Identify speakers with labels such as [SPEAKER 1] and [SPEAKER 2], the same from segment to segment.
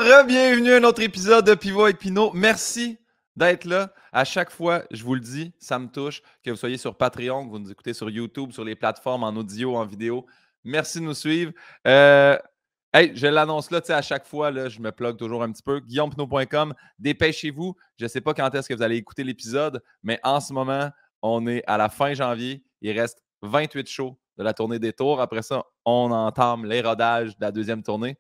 [SPEAKER 1] Re-bienvenue à un autre épisode de Pivot avec Pinot. Merci d'être là. À chaque fois, je vous le dis, ça me touche que vous soyez sur Patreon, que vous nous écoutez sur YouTube, sur les plateformes en audio, en vidéo. Merci de nous suivre. Hey, je l'annonce là, tu sais, à chaque fois, là, je me plug toujours un petit peu. GuillaumePinot.com, dépêchez-vous. Je ne sais pas quand est-ce que vous allez écouter l'épisode, mais en ce moment, on est à la fin janvier. Il reste 28 shows de la tournée des tours. Après ça, on entame les rodages de la deuxième tournée.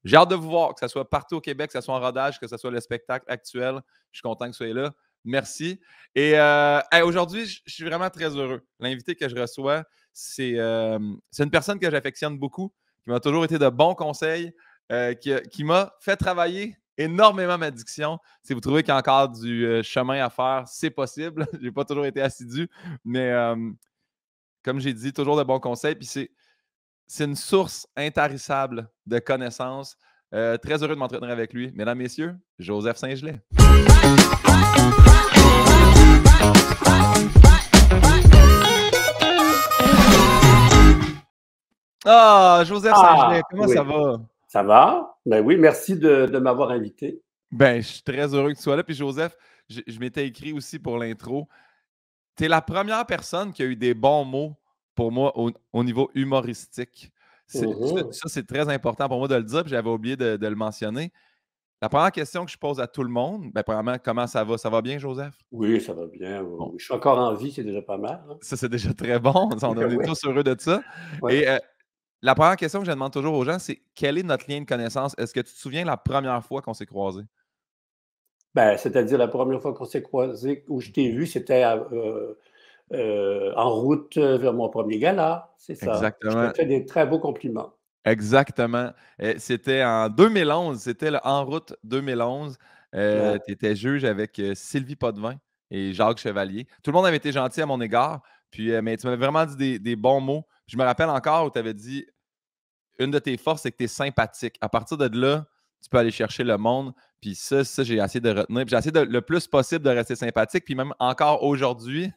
[SPEAKER 1] J'ai hâte de vous voir, que ce soit partout au Québec, que ce soit en rodage, que ce soit le spectacle actuel. Je suis content que vous soyez là. Merci. Et hey, aujourd'hui, je suis vraiment très heureux. L'invité que je reçois, c'est une personne que j'affectionne beaucoup, qui m'a toujours été de bons conseils, qui m'a fait travailler énormément ma diction. Si vous trouvez qu'il y a encore du chemin à faire, c'est possible. Je n'ai pas toujours été assidu, mais comme j'ai dit, toujours de bons conseils. Puis c'est une source intarissable de connaissances. Très heureux de m'entretenir avec lui. Mesdames, Messieurs, Joseph Saint-Gelais. Ah, Joseph Saint-Gelais, comment ça va?
[SPEAKER 2] Ça va? Ben oui, merci de m'avoir invité.
[SPEAKER 1] Ben, je suis très heureux que tu sois là. Puis Joseph, je m'étais écrit aussi pour l'intro. Tu es la première personne qui a eu des bons mots pour moi au niveau humoristique. Ça, c'est très important pour moi de le dire, puis j'avais oublié de le mentionner. La première question que je pose à tout le monde, ben, premièrement, comment ça va? Ça va bien, Joseph?
[SPEAKER 2] Oui, ça va bien.
[SPEAKER 1] Bon.
[SPEAKER 2] Je suis encore en vie, c'est déjà pas mal. Hein?
[SPEAKER 1] Ça, c'est déjà très bon. On est tous heureux de ça.
[SPEAKER 2] Ouais.
[SPEAKER 1] Et la première question que je demande toujours aux gens, c'est quel est notre lien de connaissance? Est-ce que tu te souviens la première fois qu'on s'est croisés?
[SPEAKER 2] Ben, c'est-à-dire la première fois qu'on s'est croisés, où je t'ai vu, c'était en route vers mon premier gala. C'est ça.
[SPEAKER 1] Exactement.
[SPEAKER 2] Je t'ai fait des très beaux compliments.
[SPEAKER 1] Exactement. C'était en 2011. C'était le En route 2011.
[SPEAKER 2] Ouais.
[SPEAKER 1] Tu étais juge avec Sylvie Potvin et Jacques Chevalier. Tout le monde avait été gentil à mon égard. Puis, mais tu m'avais vraiment dit des bons mots. Je me rappelle encore où tu avais dit une de tes forces, c'est que tu es sympathique. À partir de là, tu peux aller chercher le monde. Puis ça j'ai essayé de retenir. Puis j'ai essayé le plus possible de rester sympathique. Puis même encore aujourd'hui,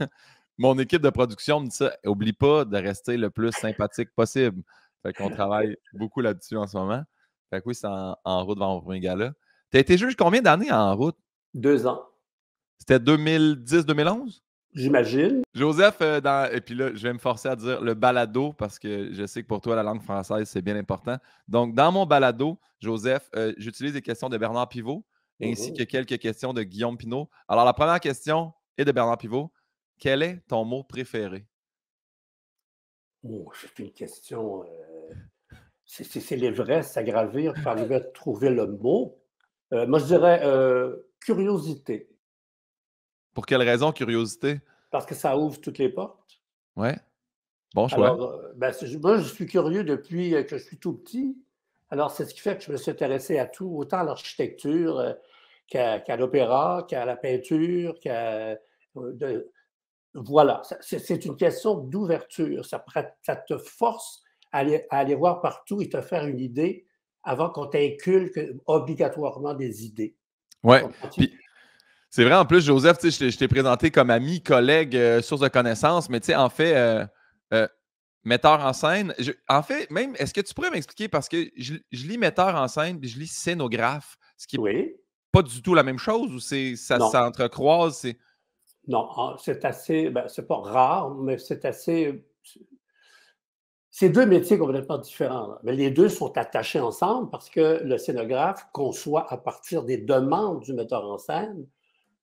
[SPEAKER 1] mon équipe de production me dit ça. Oublie pas de rester le plus sympathique possible. Fait qu'on travaille beaucoup là-dessus en ce moment. Fait que oui, c'est en route vers mon premier gala. Tu as été juge combien d'années en route?
[SPEAKER 2] 2 ans.
[SPEAKER 1] C'était 2010-2011?
[SPEAKER 2] J'imagine.
[SPEAKER 1] Joseph, et puis là, je vais me forcer à dire le balado parce que je sais que pour toi, la langue française, c'est bien important. Donc, dans mon balado, Joseph, j'utilise des questions de Bernard Pivot ainsi que quelques questions de Guillaume Pinot. Alors, la première question est de Bernard Pivot. Quel est ton mot préféré?
[SPEAKER 2] Oh, c'est une question. C'est l'Everest à gravir pour arriver à trouver le mot. Moi, je dirais curiosité,
[SPEAKER 1] Pour quelle raison, curiosité?
[SPEAKER 2] parce que ça ouvre toutes les portes.
[SPEAKER 1] Ouais, bon choix.
[SPEAKER 2] Alors, ben, moi, je suis curieux depuis que je suis tout petit. Alors, c'est ce qui fait que je me suis intéressé à tout, autant à l'architecture qu'à l'opéra, qu'à la peinture, voilà, c'est une question d'ouverture. Ça te force à aller voir partout et te faire une idée avant qu'on t'inculque obligatoirement des idées.
[SPEAKER 1] Ouais.
[SPEAKER 2] Comprends-tu?
[SPEAKER 1] Puis, c'est vrai, en plus, Joseph, tu sais, je t'ai présenté comme ami, collègue, source de connaissances, mais tu sais, en fait, metteur en scène. En fait, même, est-ce que tu pourrais m'expliquer, parce que je lis metteur en scène puis je lis scénographe, ce qui n'est
[SPEAKER 2] Oui.
[SPEAKER 1] pas du tout la même chose ou ça
[SPEAKER 2] Non.
[SPEAKER 1] s'entrecroise?
[SPEAKER 2] Non, c'est assez, ben, c'est pas rare, mais c'est assez. C'est 2 métiers complètement différents, là. Mais les 2 sont attachés ensemble parce que le scénographe conçoit à partir des demandes du metteur en scène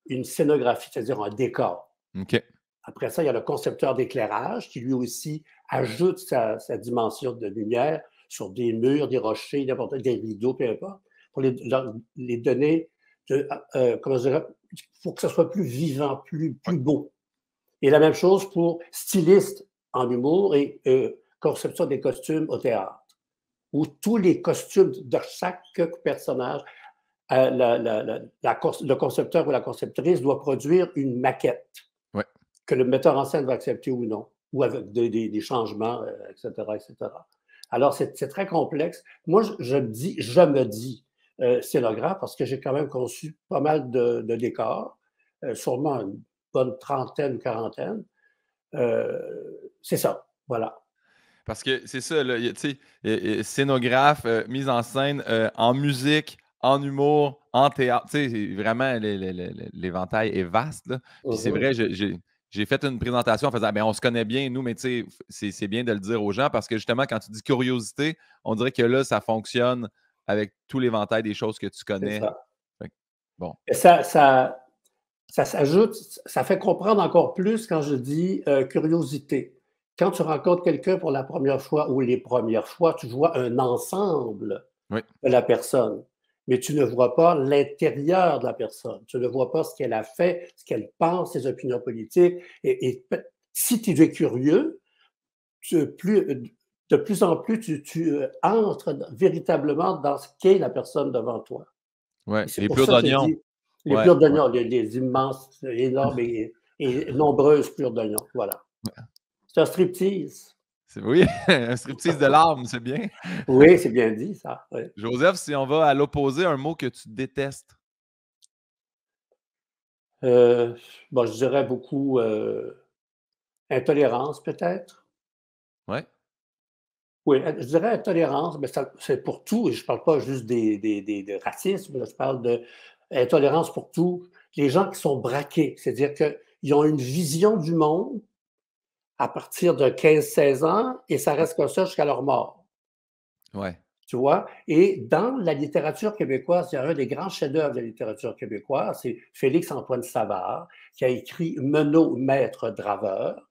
[SPEAKER 2] une scénographie, c'est-à-dire un décor.
[SPEAKER 1] OK.
[SPEAKER 2] Après ça, il y a le concepteur d'éclairage qui lui aussi ajoute sa dimension de lumière sur des murs, des rochers, des rideaux, peu importe, pour les donner, comment je dirais, pour que ce soit plus vivant, plus beau. Et la même chose pour styliste en humour et conception des costumes au théâtre, où tous les costumes de chaque personnage, le concepteur ou la conceptrice doit produire une maquette
[SPEAKER 1] Ouais.
[SPEAKER 2] que le metteur en scène va accepter ou non, ou avec des changements, etc., etc. Alors, c'est très complexe. Moi, je me dis scénographe parce que j'ai quand même conçu pas mal de décors, sûrement une bonne trentaine, quarantaine. C'est ça, voilà.
[SPEAKER 1] Parce que c'est ça, tu sais, scénographe, mise en scène en musique, en humour, en théâtre. Tu sais, vraiment, l'éventail est vaste. Là. Puis c'est vrai, j'ai fait une présentation en faisant ben, on se connaît bien, nous, mais tu sais, c'est bien de le dire aux gens parce que justement, quand tu dis curiosité, on dirait que là, ça fonctionne avec tout l'éventail des choses que tu
[SPEAKER 2] C'est
[SPEAKER 1] connais.
[SPEAKER 2] ça.
[SPEAKER 1] Fait que, bon.
[SPEAKER 2] Et ça s'ajoute, ça fait comprendre encore plus quand je dis curiosité. Quand tu rencontres quelqu'un pour la première fois ou les premières fois, tu vois un ensemble
[SPEAKER 1] Oui.
[SPEAKER 2] de la personne, mais tu ne vois pas l'intérieur de la personne. Tu ne vois pas ce qu'elle a fait, ce qu'elle pense, ses opinions politiques. Et si tu es curieux, de plus en plus, tu entres véritablement dans ce qu'est la personne devant toi.
[SPEAKER 1] Ouais.
[SPEAKER 2] Et c'est
[SPEAKER 1] Les
[SPEAKER 2] pour
[SPEAKER 1] plures
[SPEAKER 2] ça que je
[SPEAKER 1] d'oignons.
[SPEAKER 2] dis les
[SPEAKER 1] Ouais.
[SPEAKER 2] plures d'oignons, les immenses, énormes et nombreuses plures d'oignons. Voilà. C'est un striptease.
[SPEAKER 1] Oui, un striptease de larmes, c'est bien.
[SPEAKER 2] Oui, c'est bien dit, ça. Oui.
[SPEAKER 1] Joseph, si on va à l'opposé, un mot que tu détestes.
[SPEAKER 2] Bon, je dirais beaucoup intolérance, peut-être.
[SPEAKER 1] Ouais.
[SPEAKER 2] Oui, je dirais intolérance, mais c'est pour tout. Et je ne parle pas juste de racisme, là, je parle d'intolérance pour tout. Les gens qui sont braqués, c'est-à-dire qu'ils ont une vision du monde à partir de 15-16 ans et ça reste comme ça jusqu'à leur mort.
[SPEAKER 1] Ouais.
[SPEAKER 2] Tu vois? Et dans la littérature québécoise, il y a un des grands chefs-d'œuvre de la littérature québécoise, c'est Félix-Antoine Savard, qui a écrit Menot, maître draveur.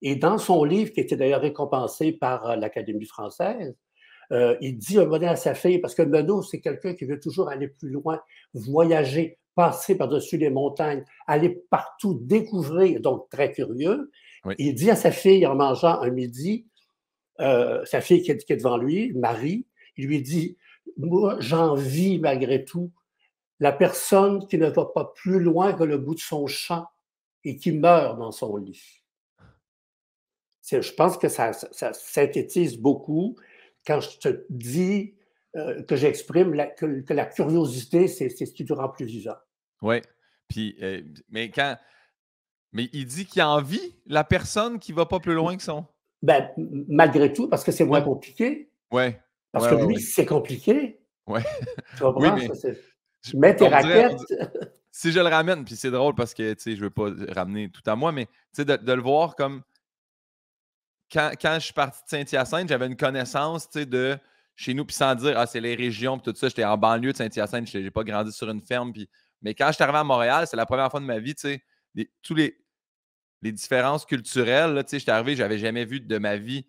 [SPEAKER 2] Et dans son livre, qui était d'ailleurs récompensé par l'Académie française, il dit un modèle à sa fille, parce que Menot, c'est quelqu'un qui veut toujours aller plus loin, voyager, passer par-dessus les montagnes, aller partout, découvrir, donc très curieux.
[SPEAKER 1] Oui.
[SPEAKER 2] Il dit à sa fille, en mangeant un midi, sa fille qui est devant lui, Marie, il lui dit, moi, j'envie malgré tout la personne qui ne va pas plus loin que le bout de son champ et qui meurt dans son lit. Je pense que ça synthétise beaucoup quand je te dis que j'exprime que la curiosité, c'est ce qui te rend plus vivant.
[SPEAKER 1] Oui. Puis, mais il dit qu'il envie la personne qui va pas plus loin que son.
[SPEAKER 2] Ben, malgré tout, parce que c'est moins
[SPEAKER 1] Ouais.
[SPEAKER 2] compliqué,
[SPEAKER 1] Ouais.
[SPEAKER 2] parce
[SPEAKER 1] Ouais,
[SPEAKER 2] que
[SPEAKER 1] ouais,
[SPEAKER 2] lui,
[SPEAKER 1] ouais.
[SPEAKER 2] c'est compliqué.
[SPEAKER 1] Ouais.
[SPEAKER 2] Tu
[SPEAKER 1] Oui,
[SPEAKER 2] comprends?
[SPEAKER 1] mais
[SPEAKER 2] Mets tes
[SPEAKER 1] on dirait,
[SPEAKER 2] raquettes.
[SPEAKER 1] si je le ramène, puis c'est drôle parce que, tu sais, je veux pas ramener tout à moi, mais, tu sais, de le voir comme quand je suis parti de Saint-Hyacinthe, j'avais une connaissance, tu sais, de chez nous, puis sans dire, ah, c'est les régions, puis tout ça. J'étais en banlieue de Saint-Hyacinthe, j'ai pas grandi sur une ferme, puis mais quand je suis arrivé à Montréal, c'est la première fois de ma vie, tu sais, tous les différences culturelles, là, tu sais, j'étais arrivé, j'avais jamais vu de ma vie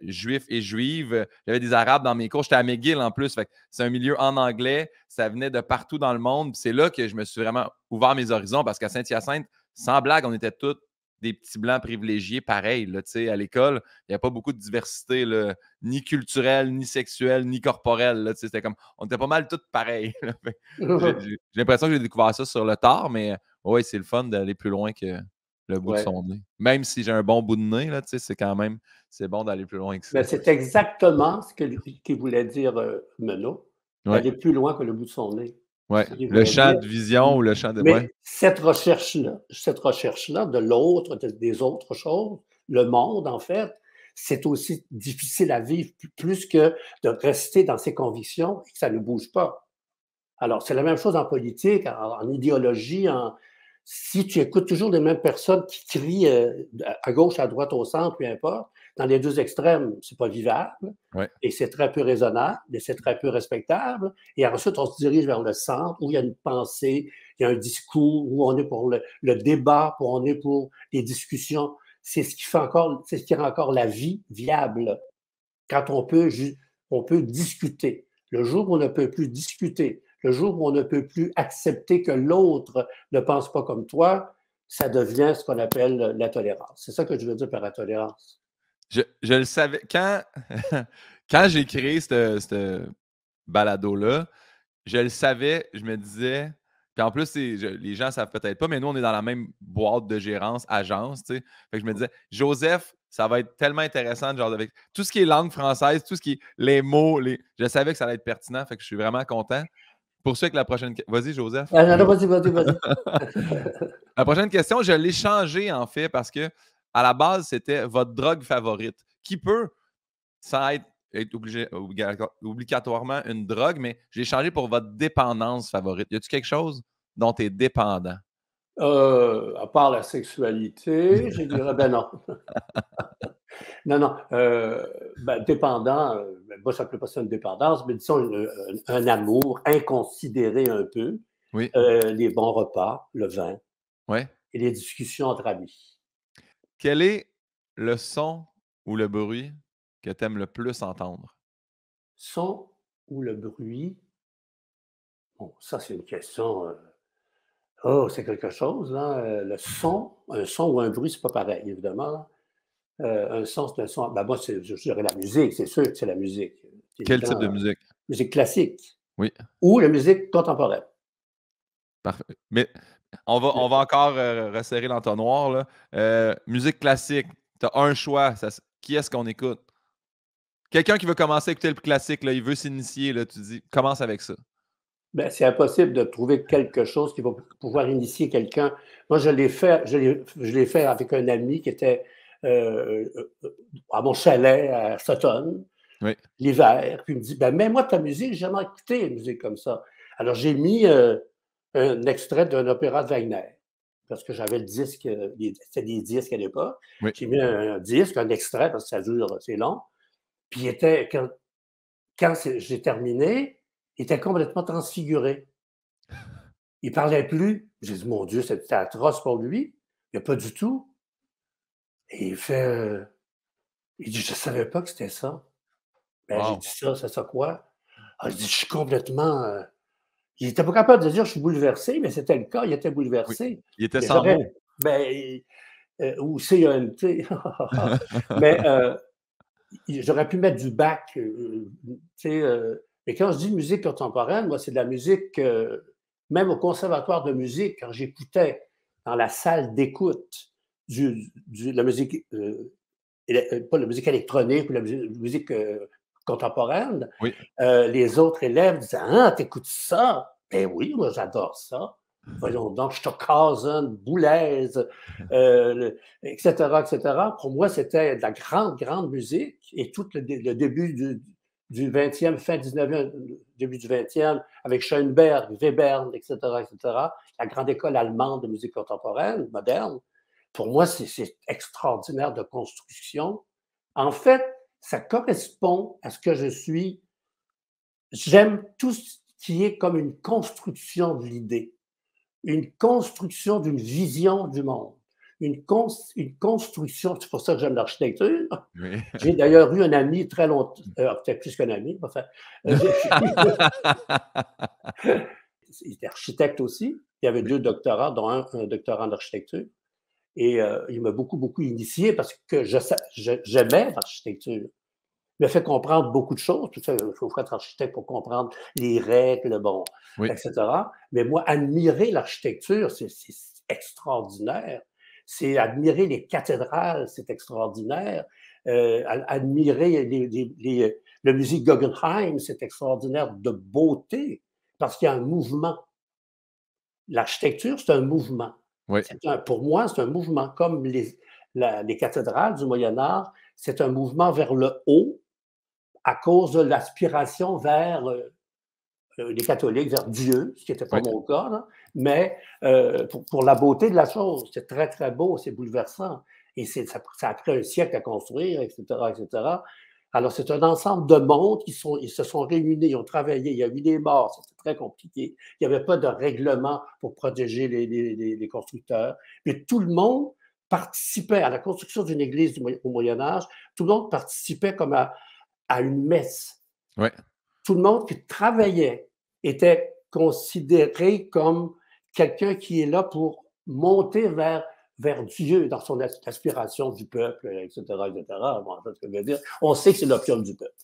[SPEAKER 1] juif et juive. J'avais des Arabes dans mes cours. J'étais à McGill en plus. Fait que c'est un milieu en anglais. Ça venait de partout dans le monde. Puis c'est là que je me suis vraiment ouvert mes horizons parce qu'à Saint-Hyacinthe, sans blague, on était tous des petits blancs privilégiés pareils. Là, tu sais, à l'école, il n'y a pas beaucoup de diversité, là, ni culturelle, ni sexuelle, ni corporelle. Là, tu sais, c'était comme, on était pas mal tous pareils. Là. Fait que j'ai l'impression que j'ai découvert ça sur le tard, mais ouais, c'est le fun d'aller plus loin que le bout de
[SPEAKER 2] Ouais.
[SPEAKER 1] son nez. Même si j'ai un bon bout de nez, là, c'est quand même, c'est bon d'aller plus loin que ça.
[SPEAKER 2] Mais c'est exactement ce qu'il voulait dire Menot,
[SPEAKER 1] Ouais,
[SPEAKER 2] d'aller plus loin que le bout de son nez.
[SPEAKER 1] ouais.
[SPEAKER 2] Ce qu'il
[SPEAKER 1] Le
[SPEAKER 2] voulait
[SPEAKER 1] champ
[SPEAKER 2] dire.
[SPEAKER 1] de vision ou le champ de. Ouais,
[SPEAKER 2] Mais cette recherche-là de l'autre, des autres choses, le monde, en fait, c'est aussi difficile à vivre plus que de rester dans ses convictions et que ça ne bouge pas. Alors, c'est la même chose en politique, en idéologie. Si tu écoutes toujours les mêmes personnes qui crient à gauche, à droite, au centre, peu importe, dans les deux extrêmes, c'est pas vivable
[SPEAKER 1] ouais.
[SPEAKER 2] et c'est très peu raisonnable et c'est très peu respectable. Et ensuite, on se dirige vers le centre où il y a une pensée, il y a un discours, où on est pour le débat, où on est pour les discussions. C'est ce qui rend encore la vie viable quand on peut discuter. Le jour où on ne peut plus discuter, le jour où on ne peut plus accepter que l'autre ne pense pas comme toi, ça devient ce qu'on appelle la tolérance. C'est ça que je veux dire par la tolérance.
[SPEAKER 1] Je le savais. Quand j'ai créé ce balado-là, je le savais, je me disais. Puis en plus, les gens ne savent peut-être pas, mais nous, on est dans la même boîte de gérance, agence, tu sais. Fait que je me disais, Joseph, ça va être tellement intéressant, genre avec tout ce qui est langue française, tout ce qui est les mots, je savais que ça allait être pertinent, fait que je suis vraiment content. Pour ça que la prochaine. Vas-y, Joseph.
[SPEAKER 2] Ah, non, vas-y.
[SPEAKER 1] La prochaine question, je l'ai changée en fait parce que à la base, c'était votre drogue favorite. Qui peut, sans être être obligatoirement une drogue, mais j'ai changé pour votre dépendance favorite. Y a-tu quelque chose dont tu es dépendant?
[SPEAKER 2] À part la sexualité, je dirais, ben non. Non, non, ben, dépendant, ben, moi, j'appelle pas ça une dépendance, mais disons un amour inconsidéré un peu,
[SPEAKER 1] Oui.
[SPEAKER 2] les bons repas, le vin
[SPEAKER 1] Ouais.
[SPEAKER 2] et les discussions entre amis.
[SPEAKER 1] Quel est le son ou le bruit que tu aimes le plus entendre?
[SPEAKER 2] Son ou le bruit? Bon, ça, c'est une question, oh, c'est quelque chose, là, le son, un son ou un bruit, c'est pas pareil, évidemment, là. Un son, c'est un son. Ben, moi, je dirais la musique, c'est sûr que c'est la musique. C'est
[SPEAKER 1] Quel type
[SPEAKER 2] évident,
[SPEAKER 1] de musique?
[SPEAKER 2] musique classique
[SPEAKER 1] Oui,
[SPEAKER 2] ou la musique contemporaine.
[SPEAKER 1] parfait. Mais on va encore, resserrer l'entonnoir, là. Musique classique, tu as un choix, qui est-ce qu'on écoute? Quelqu'un qui veut commencer à écouter le classique, là, il veut s'initier, là, tu dis: «Commence avec ça».
[SPEAKER 2] Ben, c'est impossible de trouver quelque chose qui va pouvoir initier quelqu'un. Moi, je l'ai fait avec un ami qui était à mon chalet à Sutton,
[SPEAKER 1] Oui,
[SPEAKER 2] l'hiver. Puis il me dit, ben, mets-moi ta musique, j'ai jamais écouté une musique comme ça. Alors, j'ai mis un extrait d'un opéra de Wagner, parce que j'avais le disque, c'était des disques à l'époque.
[SPEAKER 1] oui.
[SPEAKER 2] J'ai mis un disque, un extrait, parce que ça dure, c'est long. Puis quand j'ai terminé, il était complètement transfiguré. Il parlait plus. J'ai dit: «Mon Dieu, c'était atroce pour lui». Il a pas du tout. Et il fait, il dit: «Je savais pas que c'était ça». Ben, j'ai
[SPEAKER 1] Wow!
[SPEAKER 2] dit: «Ça, c'est ça quoi?» Ah, il dit: «Je suis complètement, il était pas capable de dire: «Je suis bouleversé», mais c'était le cas, il était
[SPEAKER 1] Oui.
[SPEAKER 2] bouleversé.
[SPEAKER 1] Il était
[SPEAKER 2] Mais
[SPEAKER 1] sans mots.
[SPEAKER 2] ben, ou CENT. Mais, j'aurais pu mettre du Bach, tu sais, mais quand je dis musique contemporaine, moi, c'est de la musique, même au conservatoire de musique, quand j'écoutais dans la salle d'écoute la musique, pas la musique électronique ou la musique contemporaine,
[SPEAKER 1] Oui.
[SPEAKER 2] Les autres élèves disaient: «Ah, t'écoutes ça?» «Ben oui, moi, j'adore ça. Voyons donc, Stockhausen, Boulez, et cetera, et cetera». Pour moi, c'était de la grande, grande musique et tout le début du 20e, fin 19e, début du 20e, avec Schoenberg, Webern, et cetera, la grande école allemande de musique contemporaine, moderne. Pour moi, c'est extraordinaire de construction. En fait, ça correspond à ce que je suis. J'aime tout ce qui est comme une construction de l'idée, une construction d'une vision du monde, une construction. C'est pour ça que j'aime l'architecture.
[SPEAKER 1] Oui.
[SPEAKER 2] J'ai d'ailleurs eu un ami très longtemps, peut-être plus qu'un ami, enfin, il était architecte aussi. Il avait
[SPEAKER 1] Oui,
[SPEAKER 2] 2 doctorats, dont un doctorat en architecture. Et il m'a beaucoup, beaucoup initié parce que j'aimais l'architecture. Il m'a fait comprendre beaucoup de choses. Tout ça, il faut être architecte pour comprendre les règles, bon,
[SPEAKER 1] oui,
[SPEAKER 2] etc. Mais moi, admirer l'architecture, c'est extraordinaire. C'est admirer les cathédrales, c'est extraordinaire. Admirer le musée Guggenheim, c'est extraordinaire de beauté parce qu'il y a un mouvement. L'architecture, c'est un mouvement.
[SPEAKER 1] oui,
[SPEAKER 2] Pour moi, c'est un mouvement comme les cathédrales du Moyen Âge, c'est un mouvement vers le haut à cause de l'aspiration vers les catholiques, vers Dieu, ce qui n'était pas
[SPEAKER 1] oui.
[SPEAKER 2] mon cas, là, mais pour la beauté de la chose. C'est très, très beau, c'est bouleversant. Et ça a pris un siècle à construire, etc., etc. Alors, c'est un ensemble de mondes ils se sont réunis, ils ont travaillé, il y a eu des morts, c'était très compliqué. Il n'y avait pas de règlement pour protéger les constructeurs. Mais tout le monde participait à la construction d'une église au Moyen Âge, tout le monde participait comme à une messe.
[SPEAKER 1] Ouais.
[SPEAKER 2] Tout le monde qui travaillait était considéré comme quelqu'un qui est là pour monter vers Dieu dans son aspiration du peuple, etc., etc. Bon, c'est ce que je veux dire. On sait que c'est l'opium du peuple,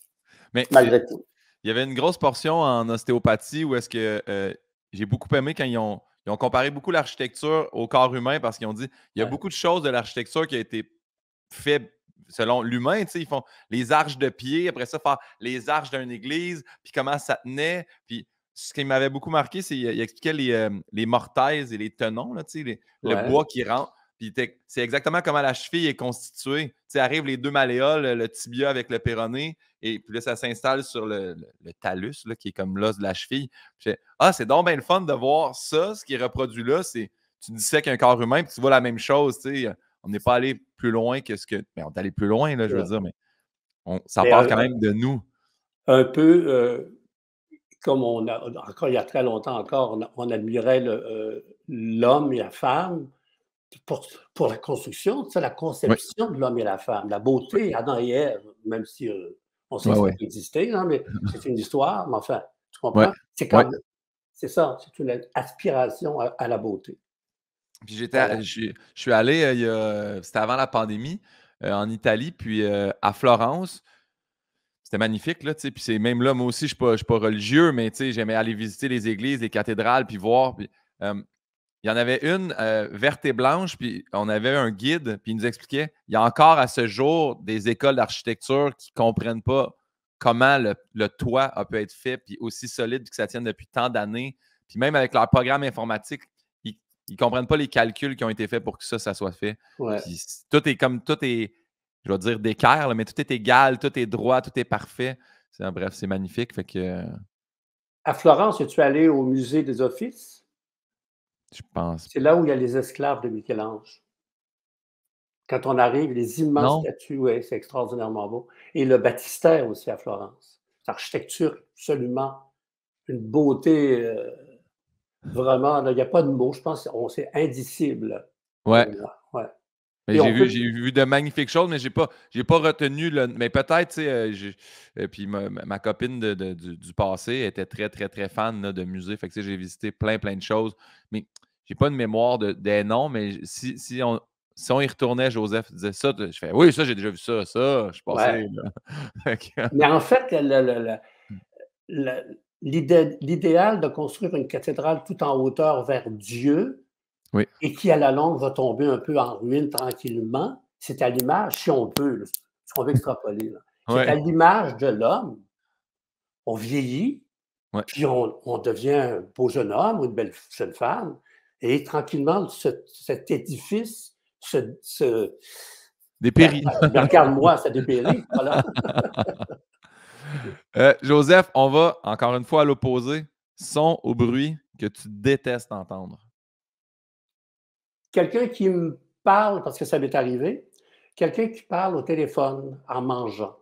[SPEAKER 1] Mais
[SPEAKER 2] malgré tout.
[SPEAKER 1] il y avait une grosse portion en ostéopathie où est-ce que j'ai beaucoup aimé quand ils ont comparé beaucoup l'architecture au corps humain parce qu'ils ont dit il y a
[SPEAKER 2] Ouais,
[SPEAKER 1] beaucoup de choses de l'architecture qui a été fait selon l'humain. Tu sais, ils font les arches de pied, après ça, faire les arches d'une église, puis comment ça tenait. Puis ce qui m'avait beaucoup marqué, c'est qu'il expliquait les mortaises et les tenons, là, tu sais, le
[SPEAKER 2] ouais,
[SPEAKER 1] bois qui rentre. Puis c'est exactement comment la cheville est constituée. Tu sais, arrivent les deux malléoles, le tibia avec le péroné, Et puis là, ça s'installe sur le talus, là, qui est comme l'os de la cheville. Puis ah, c'est donc bien le fun de voir ça, ce qui est reproduit là. C'est, tu dissèques un corps humain, puis tu vois la même chose. Tu sais. On n'est pas allé plus loin que ce que. Mais on est allé plus loin, là, je veux
[SPEAKER 2] Ouais.
[SPEAKER 1] dire, mais ça
[SPEAKER 2] Mais
[SPEAKER 1] part quand même de nous.
[SPEAKER 2] un peu comme encore il y a très longtemps encore, on admirait l'homme et la femme pour, pour la construction, tu sais, la
[SPEAKER 1] Oui,
[SPEAKER 2] conception de l'homme et la femme, la beauté, Adam et Ève, même si on sait
[SPEAKER 1] oui,
[SPEAKER 2] que ça
[SPEAKER 1] oui.
[SPEAKER 2] a existé, hein, mais c'est une histoire, mais enfin, tu
[SPEAKER 1] Oui,
[SPEAKER 2] comprends?
[SPEAKER 1] oui.
[SPEAKER 2] C'est ça, c'est une aspiration à la beauté.
[SPEAKER 1] Puis
[SPEAKER 2] Voilà.
[SPEAKER 1] je suis allé, c'était avant la pandémie, en Italie, puis à Florence. C'était magnifique, là, tu sais. Puis c'est même là, moi aussi, je suis pas religieux, mais tu sais, j'aimais aller visiter les églises, les cathédrales, puis voir. Puis, il y en avait une verte et blanche, puis on avait un guide, puis il nous expliquait il y a encore à ce jour des écoles d'architecture qui ne comprennent pas comment le toit a pu être fait, puis aussi solide, puis que ça tienne depuis tant d'années. Puis même avec leur programme informatique, ils ne comprennent pas les calculs qui ont été faits pour que ça soit fait.
[SPEAKER 2] Ouais.
[SPEAKER 1] Puis tout est, je vais dire d'équerre, là, mais tout est égal, tout est droit, tout est parfait. Bref, c'est magnifique. Fait que
[SPEAKER 2] À Florence, es-tu allé au musée des Offices?
[SPEAKER 1] je pense.
[SPEAKER 2] C'est là où il y a les esclaves de Michel-Ange. Quand on arrive, les immenses
[SPEAKER 1] Non?
[SPEAKER 2] statues, ouais, c'est extraordinairement beau. Et le baptistère aussi à Florence. L'architecture, absolument une beauté, vraiment, là, il n'y a pas de mots. Je pense que c'est indicible.
[SPEAKER 1] Ouais.
[SPEAKER 2] Ouais.
[SPEAKER 1] Mais
[SPEAKER 2] Et on peut
[SPEAKER 1] j'ai vu de magnifiques choses, mais j'ai pas retenu le. Mais peut-être, tu sais, puis ma copine du passé était très, très, très fan là, de musées. Fait que tu sais, j'ai visité plein, plein de choses. Mais j'ai pas de mémoire des noms, mais si on y retournait, Joseph disait ça, je fais oui, ça, j'ai déjà vu ça, je suis
[SPEAKER 2] ouais.
[SPEAKER 1] passé. Là. Fait que,
[SPEAKER 2] Mais en fait, l'idéal de construire une cathédrale tout en hauteur vers Dieu
[SPEAKER 1] oui,
[SPEAKER 2] et qui, à la longue, va tomber un peu en ruine tranquillement, c'est à l'image, si on peut, là, si on veut extrapoler, là, c'est à
[SPEAKER 1] ouais,
[SPEAKER 2] l'image de l'homme. On vieillit,
[SPEAKER 1] ouais.
[SPEAKER 2] puis on devient un beau jeune homme ou une belle jeune femme, et tranquillement, cet édifice
[SPEAKER 1] Des
[SPEAKER 2] ben,
[SPEAKER 1] péris.
[SPEAKER 2] ben, regarde-moi, ça dépérit, voilà.
[SPEAKER 1] Joseph, on va encore une fois à l'opposé. Son ou bruit que tu détestes entendre.
[SPEAKER 2] Quelqu'un qui me parle, parce que ça m'est arrivé, quelqu'un qui parle au téléphone en mangeant.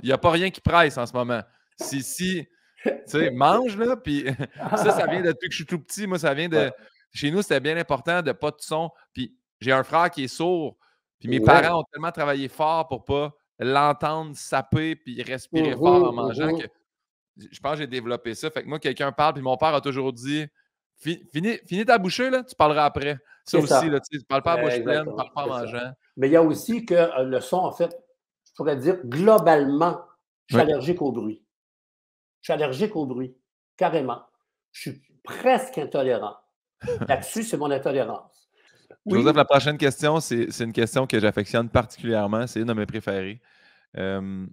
[SPEAKER 1] Il n'y a pas rien qui presse en ce moment. Si tu sais, mange, là, puis ça vient de depuis que je suis tout petit. Moi, ça vient
[SPEAKER 2] Ouais,
[SPEAKER 1] de chez nous, c'était bien important de pas de son. Puis j'ai un frère qui est sourd, puis mes
[SPEAKER 2] ouais.
[SPEAKER 1] parents ont tellement travaillé fort pour pas l'entendre saper puis respirer fort en
[SPEAKER 2] Mhm,
[SPEAKER 1] mangeant que
[SPEAKER 2] mhm.
[SPEAKER 1] je pense que j'ai développé ça. Fait que moi, quelqu'un parle, puis mon père a toujours dit: Finis ta bouchée, là, tu parleras après. Ça
[SPEAKER 2] C'est
[SPEAKER 1] aussi, là,
[SPEAKER 2] ça.
[SPEAKER 1] tu sais, parle pas à bouche pleine,
[SPEAKER 2] Exactement,
[SPEAKER 1] parle pas en
[SPEAKER 2] c'est ça.
[SPEAKER 1] mangeant.
[SPEAKER 2] Mais il y a aussi que le son, en fait, je pourrais dire globalement, je suis
[SPEAKER 1] Oui.
[SPEAKER 2] allergique au bruit. Je suis allergique au bruit, carrément. Je suis presque intolérant. Là-dessus, c'est mon intolérance.
[SPEAKER 1] Joseph,
[SPEAKER 2] Oui,
[SPEAKER 1] la prochaine question, c'est une question que j'affectionne particulièrement. C'est une de mes préférées. Euh,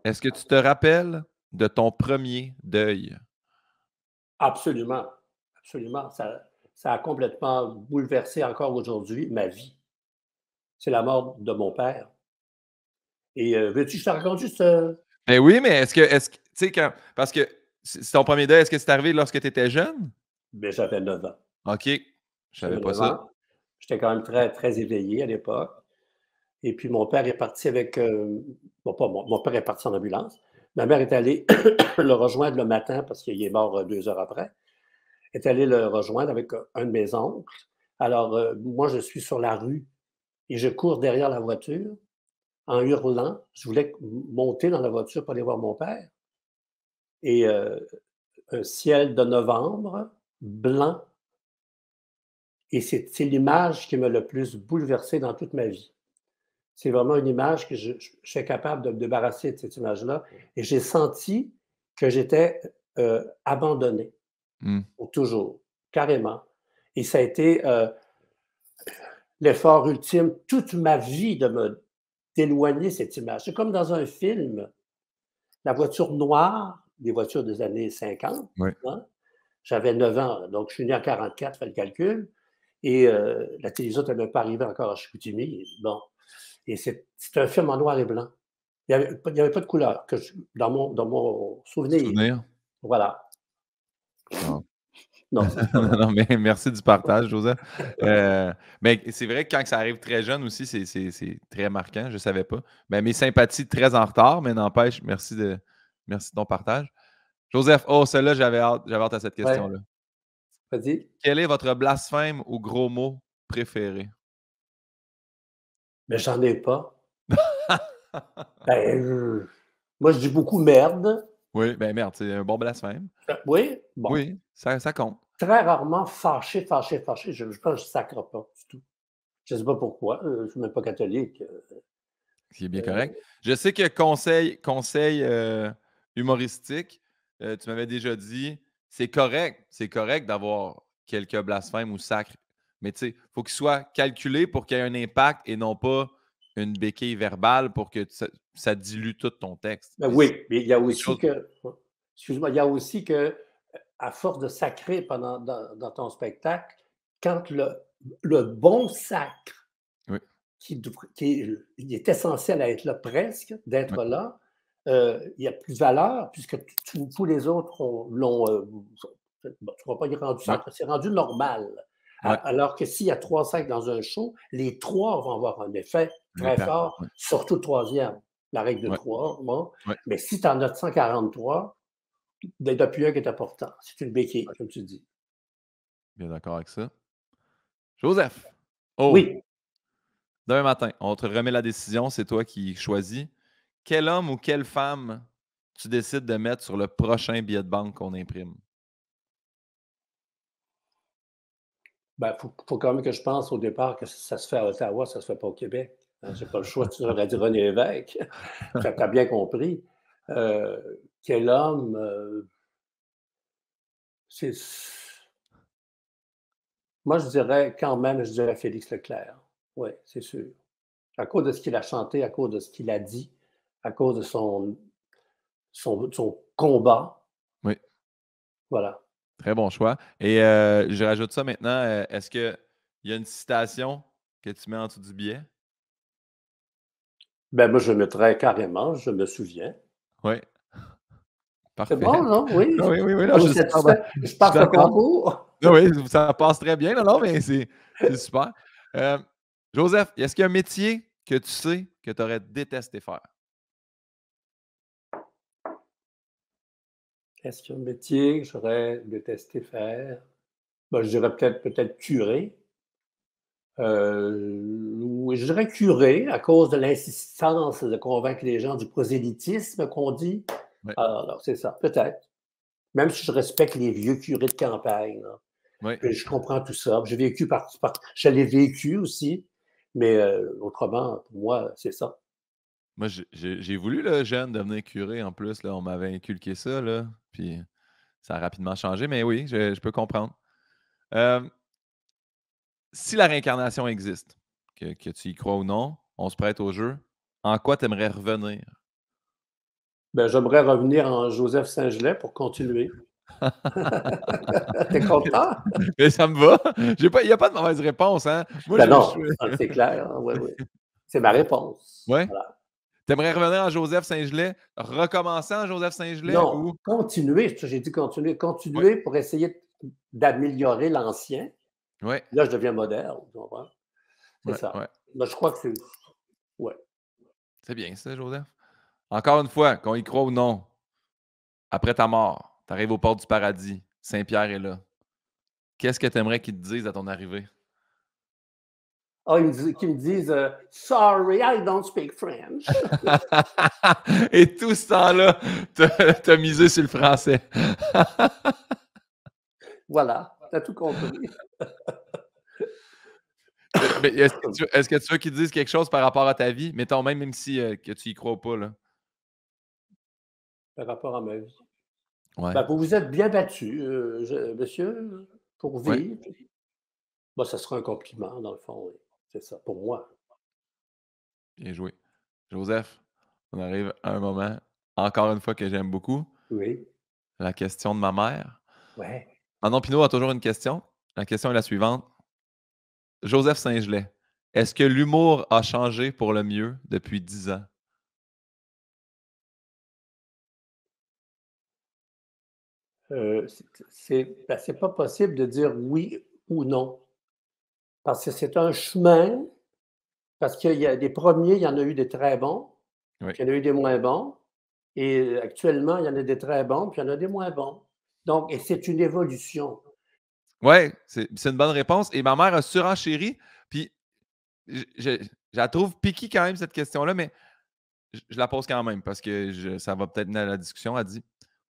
[SPEAKER 1] Est-ce que tu te rappelles de ton premier deuil?
[SPEAKER 2] absolument, absolument. Ça a complètement bouleversé encore aujourd'hui ma vie. C'est la mort de mon père. Et veux-tu que je te raconte juste,
[SPEAKER 1] Ben oui, mais tu sais, parce que c'est ton premier deuil, est-ce que c'est arrivé lorsque tu étais jeune?
[SPEAKER 2] ben, j'avais 9 ans.
[SPEAKER 1] OK, je savais
[SPEAKER 2] J'avais
[SPEAKER 1] pas
[SPEAKER 2] 9
[SPEAKER 1] ça.
[SPEAKER 2] ans. J'étais quand même très, très éveillé à l'époque. Et puis mon père est parti avec, bon, pas mon père est parti en ambulance. Ma mère est allée le rejoindre le matin parce qu'il est mort 2 heures après. Elle est allée le rejoindre avec un de mes oncles. Alors, moi, je suis sur la rue et je cours derrière la voiture en hurlant. Je voulais monter dans la voiture pour aller voir mon père. Et un ciel de novembre, blanc. Et c'est l'image qui m'a le plus bouleversé dans toute ma vie. C'est vraiment une image que je suis capable de me débarrasser de cette image-là et j'ai senti que j'étais, abandonné
[SPEAKER 1] Mmh.
[SPEAKER 2] pour toujours, carrément et ça a été, l'effort ultime toute ma vie de me d'éloigner cette image. C'est comme dans un film, la voiture noire, des voitures des années 50,
[SPEAKER 1] Ouais.
[SPEAKER 2] hein. J'avais 9 ans, donc je suis né en 44, fais le calcul et la télévision n'était même pas arrivée encore à Chicoutimi, bon et c'est un film en noir et blanc. Il y avait pas de couleur dans mon souvenir.
[SPEAKER 1] Souvenir?
[SPEAKER 2] Voilà.
[SPEAKER 1] Non.
[SPEAKER 2] Non, ça, c'est pas
[SPEAKER 1] Non,
[SPEAKER 2] vrai.
[SPEAKER 1] non, mais merci du partage, Joseph. Mais c'est vrai que quand ça arrive très jeune aussi, c'est très marquant. Je ne savais pas. Ben, mes sympathies très en retard, mais n'empêche, merci de ton partage. Joseph, oh, celle-là, j'avais hâte à cette
[SPEAKER 2] Ouais,
[SPEAKER 1] question-là.
[SPEAKER 2] vas-y.
[SPEAKER 1] Quel est votre blasphème ou gros mot préféré?
[SPEAKER 2] Mais j'en ai pas. Ben, moi, je dis beaucoup «merde».
[SPEAKER 1] Oui, ben merde, c'est un bon blasphème.
[SPEAKER 2] Oui, bon.
[SPEAKER 1] Oui, ça compte.
[SPEAKER 2] Très rarement fâché, fâché, fâché. Je pense que je sacre pas du tout. Je sais pas pourquoi, je suis même pas catholique.
[SPEAKER 1] Ce qui est bien correct.
[SPEAKER 2] Heu,
[SPEAKER 1] Je sais que conseil humoristique, tu m'avais déjà dit, c'est correct d'avoir quelques blasphèmes ou sacres, mais tu sais, il faut qu'ils soient calculés pour qu'il y ait un impact et non pas une béquille verbale pour que ça dilue tout ton texte.
[SPEAKER 2] ben
[SPEAKER 1] Puis
[SPEAKER 2] oui, mais il y a
[SPEAKER 1] quelque
[SPEAKER 2] aussi
[SPEAKER 1] chose
[SPEAKER 2] que excuse-moi, il y a aussi que, à force de sacrer dans ton spectacle, quand le bon sacre
[SPEAKER 1] oui,
[SPEAKER 2] il est essentiel à être là presque,
[SPEAKER 1] oui,
[SPEAKER 2] d'être là, il y a plus de valeur puisque tous les autres l'ont, bon, tu ne vas pas dire rendu
[SPEAKER 1] oui,
[SPEAKER 2] sacré, c'est rendu normal.
[SPEAKER 1] oui,
[SPEAKER 2] Alors que s'il y a 3 sacs dans un show, les 3 vont avoir un effet
[SPEAKER 1] un
[SPEAKER 2] très
[SPEAKER 1] impact.
[SPEAKER 2] fort,
[SPEAKER 1] Oui,
[SPEAKER 2] surtout le troisième. La règle de
[SPEAKER 1] oui,
[SPEAKER 2] 3, bon.
[SPEAKER 1] oui,
[SPEAKER 2] Mais si tu en as 143, depuis un qui est important. C'est une béquille,
[SPEAKER 1] oui,
[SPEAKER 2] comme tu dis.
[SPEAKER 1] bien d'accord avec ça. Joseph, oh,
[SPEAKER 2] Oui,
[SPEAKER 1] demain matin, on te remet la décision, c'est toi qui choisis. Quel homme ou quelle femme tu décides de mettre sur le prochain billet de banque qu'on imprime?
[SPEAKER 2] ben, faut quand même que je pense au départ que ça se fait à Ottawa, ça se fait pas au Québec. Hein, j'ai pas le choix, tu aurais dit René Lévesque. Tu as bien compris. Quel homme, c'est moi, je dirais Félix Leclerc. Oui, c'est sûr. À cause de ce qu'il a chanté, à cause de ce qu'il a dit, à cause de son combat,
[SPEAKER 1] Oui,
[SPEAKER 2] voilà.
[SPEAKER 1] très bon choix. Et je rajoute ça maintenant. Est-ce qu'il y a une citation que tu mets en dessous du billet?
[SPEAKER 2] Ben, moi, je mettrais carrément, je me souviens.
[SPEAKER 1] Oui,
[SPEAKER 2] C'est
[SPEAKER 1] parfait.
[SPEAKER 2] bon, non? Oui?
[SPEAKER 1] Ah oui, oui, oui, non,
[SPEAKER 2] Ça vous
[SPEAKER 1] je suis super d'a
[SPEAKER 2] satisfait? Je
[SPEAKER 1] je suis
[SPEAKER 2] passe le
[SPEAKER 1] d'accord.
[SPEAKER 2] concours?
[SPEAKER 1] Ah oui, ça passe très bien. Non, non, mais c'est super. Heu, Joseph, est-ce qu'il y a un métier que tu sais que tu aurais détesté faire?
[SPEAKER 2] Est-ce qu'il y a un métier que j'aurais détesté faire? Ben, je dirais peut-être curé. Oui, je dirais curé à cause de l'insistance de convaincre les gens du prosélytisme qu'on dit.
[SPEAKER 1] Oui,
[SPEAKER 2] Alors, c'est ça, peut-être. Même si je respecte les vieux curés de campagne, là,
[SPEAKER 1] oui.
[SPEAKER 2] puis je comprends tout ça. J'ai vécu je l'ai vécu aussi, mais autrement, pour moi, c'est ça.
[SPEAKER 1] Moi, j'ai voulu, là, jeune, devenir curé en plus, là, on m'avait inculqué ça, là, puis ça a rapidement changé, mais oui, je peux comprendre. Hem, Si la réincarnation existe, que tu y crois ou non, on se prête au jeu, en quoi tu aimerais revenir?
[SPEAKER 2] Ben, j'aimerais revenir en Joseph Saint-Gelais pour continuer. T'es content?
[SPEAKER 1] Mais ça me va. J'ai pas Il y a pas de mauvaise réponse, hein. Moi,
[SPEAKER 2] Ben
[SPEAKER 1] je
[SPEAKER 2] non, ça, c'est clair, hein, oui, oui. C'est ma
[SPEAKER 1] ouais.
[SPEAKER 2] réponse.
[SPEAKER 1] Ouais?
[SPEAKER 2] Voilà.
[SPEAKER 1] Tu aimerais revenir en Joseph Saint-Gelais, recommencer en Joseph Saint-Gelais
[SPEAKER 2] Non,
[SPEAKER 1] ou
[SPEAKER 2] continuer, ça j'ai dit continuer,
[SPEAKER 1] ouais,
[SPEAKER 2] continuer pour essayer d'améliorer l'ancien.
[SPEAKER 1] ouais,
[SPEAKER 2] Là, je deviens moderne, tu comprends? C'est
[SPEAKER 1] ouais,
[SPEAKER 2] ça.
[SPEAKER 1] ouais.
[SPEAKER 2] Ben, je crois que c'est ouais.
[SPEAKER 1] C'est bien ça, Joseph. Encore une fois, qu'on y croit ou non, après ta mort, tu arrives aux portes du paradis, Saint-Pierre est là. Qu'est-ce que tu aimerais qu'il te dise à ton arrivée?
[SPEAKER 2] Ah, qu'ils me disent, «Sorry, I don't speak French».
[SPEAKER 1] Et tout ce temps-là, tu as misé sur le français.
[SPEAKER 2] Voilà, tu as tout compris.
[SPEAKER 1] Mais est-ce que tu veux qu'ils te disent quelque chose par rapport à ta vie? Mettons même si, que tu y crois pas, là.
[SPEAKER 2] Par rapport à ma vie.
[SPEAKER 1] Ouais,
[SPEAKER 2] Ben, vous vous êtes bien battu, monsieur, pour
[SPEAKER 1] ouais,
[SPEAKER 2] vivre. Ben, ça sera un compliment dans le fond, oui. C'est ça, pour moi.
[SPEAKER 1] bien joué. Joseph, on arrive à un moment, encore une fois, que j'aime beaucoup,
[SPEAKER 2] Oui,
[SPEAKER 1] la question de ma mère.
[SPEAKER 2] ouais.
[SPEAKER 1] Manon Pinault a toujours une question. La question est la suivante: Joseph Saint-Gelais, est-ce que l'humour a changé pour le mieux depuis 10 ans?
[SPEAKER 2] C'est pas possible de dire oui ou non. Parce que c'est un chemin, parce qu'il y a des premiers, il y en a eu des très bons,
[SPEAKER 1] Oui.
[SPEAKER 2] puis il y en a eu des moins bons. Et actuellement, il y en a des très bons, puis il y en a des moins bons. Donc, et c'est une évolution.
[SPEAKER 1] Ouais, c'est une bonne réponse. Et ma mère a surenchéri, puis je la trouve piquée quand même, cette question-là, mais je la pose quand même parce que ça va peut-être mener à la discussion. Elle dit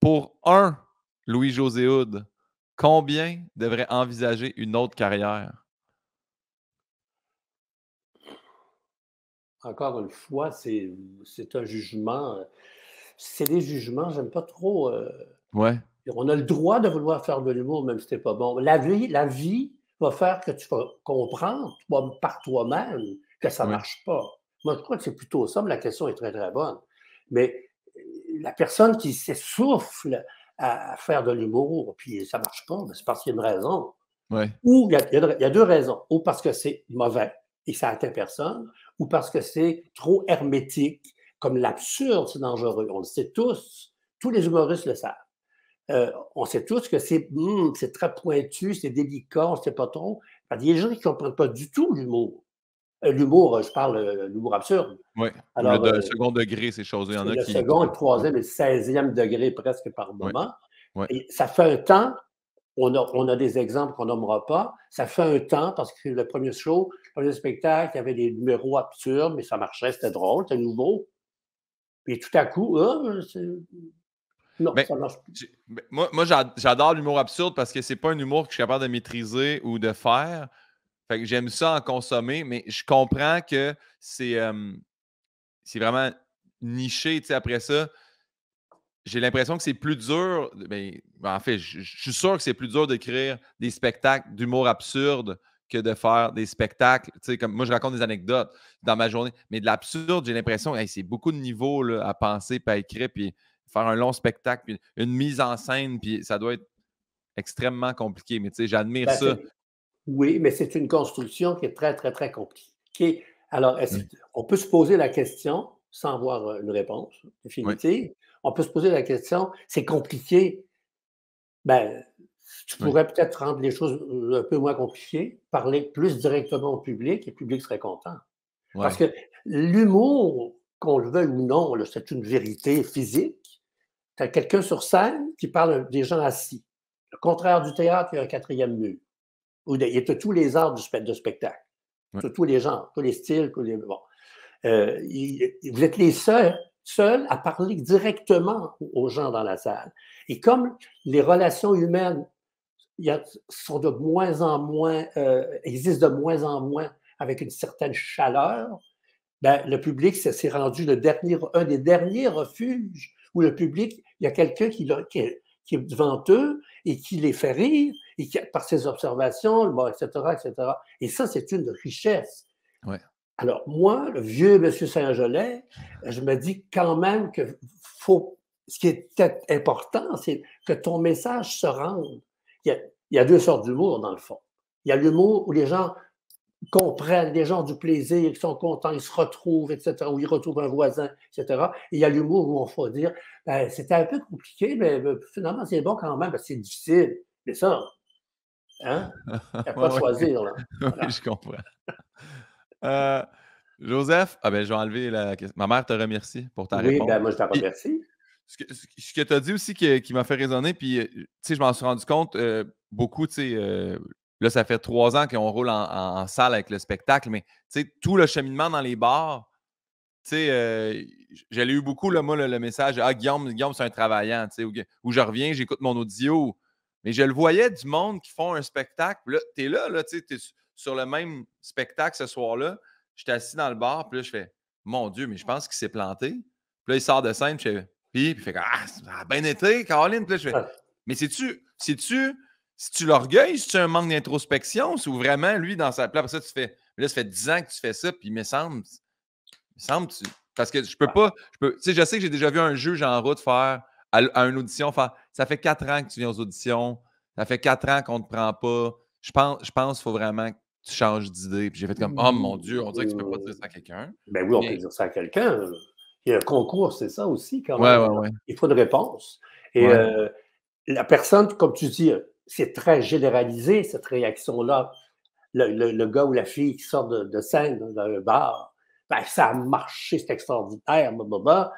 [SPEAKER 1] pour un Louis-José Hood, combien devrait envisager une autre carrière?
[SPEAKER 2] Encore une fois, c'est un jugement, c'est des jugements, j'aime pas trop,
[SPEAKER 1] Ouais,
[SPEAKER 2] on a le droit de vouloir faire de l'humour, même si c'est pas bon. La vie va faire que tu vas comprendre, toi, par toi-même, que ça
[SPEAKER 1] ouais,
[SPEAKER 2] marche pas. Moi, je crois que c'est plutôt ça, mais la question est très, très bonne. Mais la personne qui s'essouffle à faire de l'humour, puis ça marche pas, ben, c'est parce qu'il y a une raison.
[SPEAKER 1] ouais,
[SPEAKER 2] Ou il y a 2 raisons. Ou parce que c'est mauvais et ça atteint personne, ou parce que c'est trop hermétique. Comme l'absurde, c'est dangereux. On le sait tous les humoristes le savent. On sait tous que c'est très pointu, c'est délicat, on ne sait pas trop. Il y a des gens qui ne comprennent pas du tout l'humour. L'humour, je parle l'humour absurde.
[SPEAKER 1] ouais. Ou
[SPEAKER 2] Alors,
[SPEAKER 1] le second degré, ces choses-là. Il y en a
[SPEAKER 2] le
[SPEAKER 1] qui
[SPEAKER 2] second, le
[SPEAKER 1] peuvent pas.
[SPEAKER 2] troisième et le 16e degré presque par
[SPEAKER 1] Ouais,
[SPEAKER 2] moment.
[SPEAKER 1] ouais,
[SPEAKER 2] Et ça fait un temps, on a des exemples qu'on nommera pas. Ça fait un temps, parce que le premier show, le premier spectacle, il y avait des numéros absurdes, mais ça marchait, c'était drôle, c'était nouveau. Puis tout à coup, non,
[SPEAKER 1] mais
[SPEAKER 2] ça marche plus.
[SPEAKER 1] moi j'adore l'humour absurde parce que c'est pas un humour que je suis capable de maîtriser ou de faire. Fait que j'aime ça en consommer, mais je comprends que c'est vraiment niché, tu sais, après ça. J'ai l'impression que c'est plus dur, en fait, je suis sûr que c'est plus dur d'écrire des spectacles d'humour absurde que de faire des spectacles, tu sais, comme moi, je raconte des anecdotes dans ma journée, mais de l'absurde, j'ai l'impression, hey, c'est beaucoup de niveaux là, à penser, puis à écrire, puis faire un long spectacle, puis une mise en scène, puis ça doit être extrêmement compliqué, mais tu sais, j'admire
[SPEAKER 2] Ben,
[SPEAKER 1] ça.
[SPEAKER 2] oui, mais c'est une construction qui est très, très, très compliquée. Alors,
[SPEAKER 1] Oui,
[SPEAKER 2] on peut se poser la question, sans avoir une réponse
[SPEAKER 1] oui,
[SPEAKER 2] définitive, on peut se poser la question, c'est compliqué. Ben, tu
[SPEAKER 1] oui,
[SPEAKER 2] pourrais peut-être rendre les choses un peu moins compliquées, parler plus directement au public et le public serait content. Parce
[SPEAKER 1] ouais,
[SPEAKER 2] que l'humour, qu'on le veuille ou non, là, c'est une vérité physique. Tu as quelqu'un sur scène qui parle des gens assis. Le contraire du théâtre, il y a un quatrième mur. Il y a tous les arts de spectacle.
[SPEAKER 1] ouais,
[SPEAKER 2] Tous les genres, tous les styles, bon. Vous êtes les seuls à parler directement aux gens dans la salle. Et comme les relations humaines sont de moins en moins, existent de moins en moins avec une certaine chaleur, ben, le public, s'est rendu un des derniers refuges où le public, il y a quelqu'un qui est devant eux et qui les fait rire et qui, par ses observations, bon, etc., etc. Et ça, c'est une richesse.
[SPEAKER 1] ouais.
[SPEAKER 2] Alors, moi, le vieux monsieur Saint-Gelais, je me dis quand même que faut, ce qui est peut-être important, c'est que ton message se rende. Il y a deux sortes d'humour, dans le fond. Il y a l'humour où les gens comprennent, les gens ont du plaisir, ils sont contents, ils se retrouvent, etc., ou ils retrouvent un voisin, etc. Et il y a l'humour où on faut dire, ben, c'était un peu compliqué, mais finalement, c'est bon quand même, parce que c'est difficile. C'est ça, hein? Il n'y a pas de
[SPEAKER 1] Ouais, ouais.
[SPEAKER 2] choisir, là.
[SPEAKER 1] Oui,
[SPEAKER 2] Voilà.
[SPEAKER 1] je comprends. Euh, Joseph, ah ben, je vais enlever la question. Ma mère te remercie pour ta
[SPEAKER 2] Oui,
[SPEAKER 1] réponse.
[SPEAKER 2] ben moi, je te
[SPEAKER 1] Puis,
[SPEAKER 2] remercie.
[SPEAKER 1] ce que tu as dit aussi qui m'a fait résonner, puis tu sais, je m'en suis rendu compte beaucoup, tu sais, là, ça fait 3 ans qu'on roule en salle avec le spectacle, mais tu sais, tout le cheminement dans les bars, tu sais, j'allais eu beaucoup, là, moi, le message, ah, Guillaume, c'est un travaillant, tu sais, où je reviens, j'écoute mon audio, mais je le voyais du monde qui font un spectacle, puis là, t'es là, tu sais, t'es sur le même spectacle ce soir-là, j'étais assis dans le bar, puis là, je fais, mon Dieu, mais je pense qu'il s'est planté. Puis là, il sort de scène, puis il fait, ah, ça a bien été, Caroline, puis là, je fais,
[SPEAKER 2] Ah,
[SPEAKER 1] mais si tu l'orgueil, si tu un manque d'introspection, ou vraiment, lui, dans sa place, après ça, tu fais, là, ça fait 10 ans que tu fais ça, puis il me semble, parce que je peux
[SPEAKER 2] ouais.
[SPEAKER 1] pas. Tu sais, je sais que j'ai déjà vu un juge en route faire à une audition faire ça fait 4 ans que tu viens aux auditions, ça fait 4 ans qu'on ne te prend pas. Je pense qu'il faut vraiment que tu changes d'idée. Puis j'ai fait comme oh mon Dieu, on dirait que tu peux pas dire ça à quelqu'un.
[SPEAKER 2] Ben oui, on peut
[SPEAKER 1] Mais
[SPEAKER 2] dire ça à quelqu'un. Il y a un concours, c'est ça aussi, quand
[SPEAKER 1] ouais,
[SPEAKER 2] même.
[SPEAKER 1] ouais,
[SPEAKER 2] Alors,
[SPEAKER 1] ouais.
[SPEAKER 2] il faut une réponse. Et
[SPEAKER 1] Ouais.
[SPEAKER 2] la personne, comme tu dis, c'est très généralisé, cette réaction-là. Le gars ou la fille qui sort de scène dans un bar, ben, ça a marché, c'est extraordinaire, blablabla.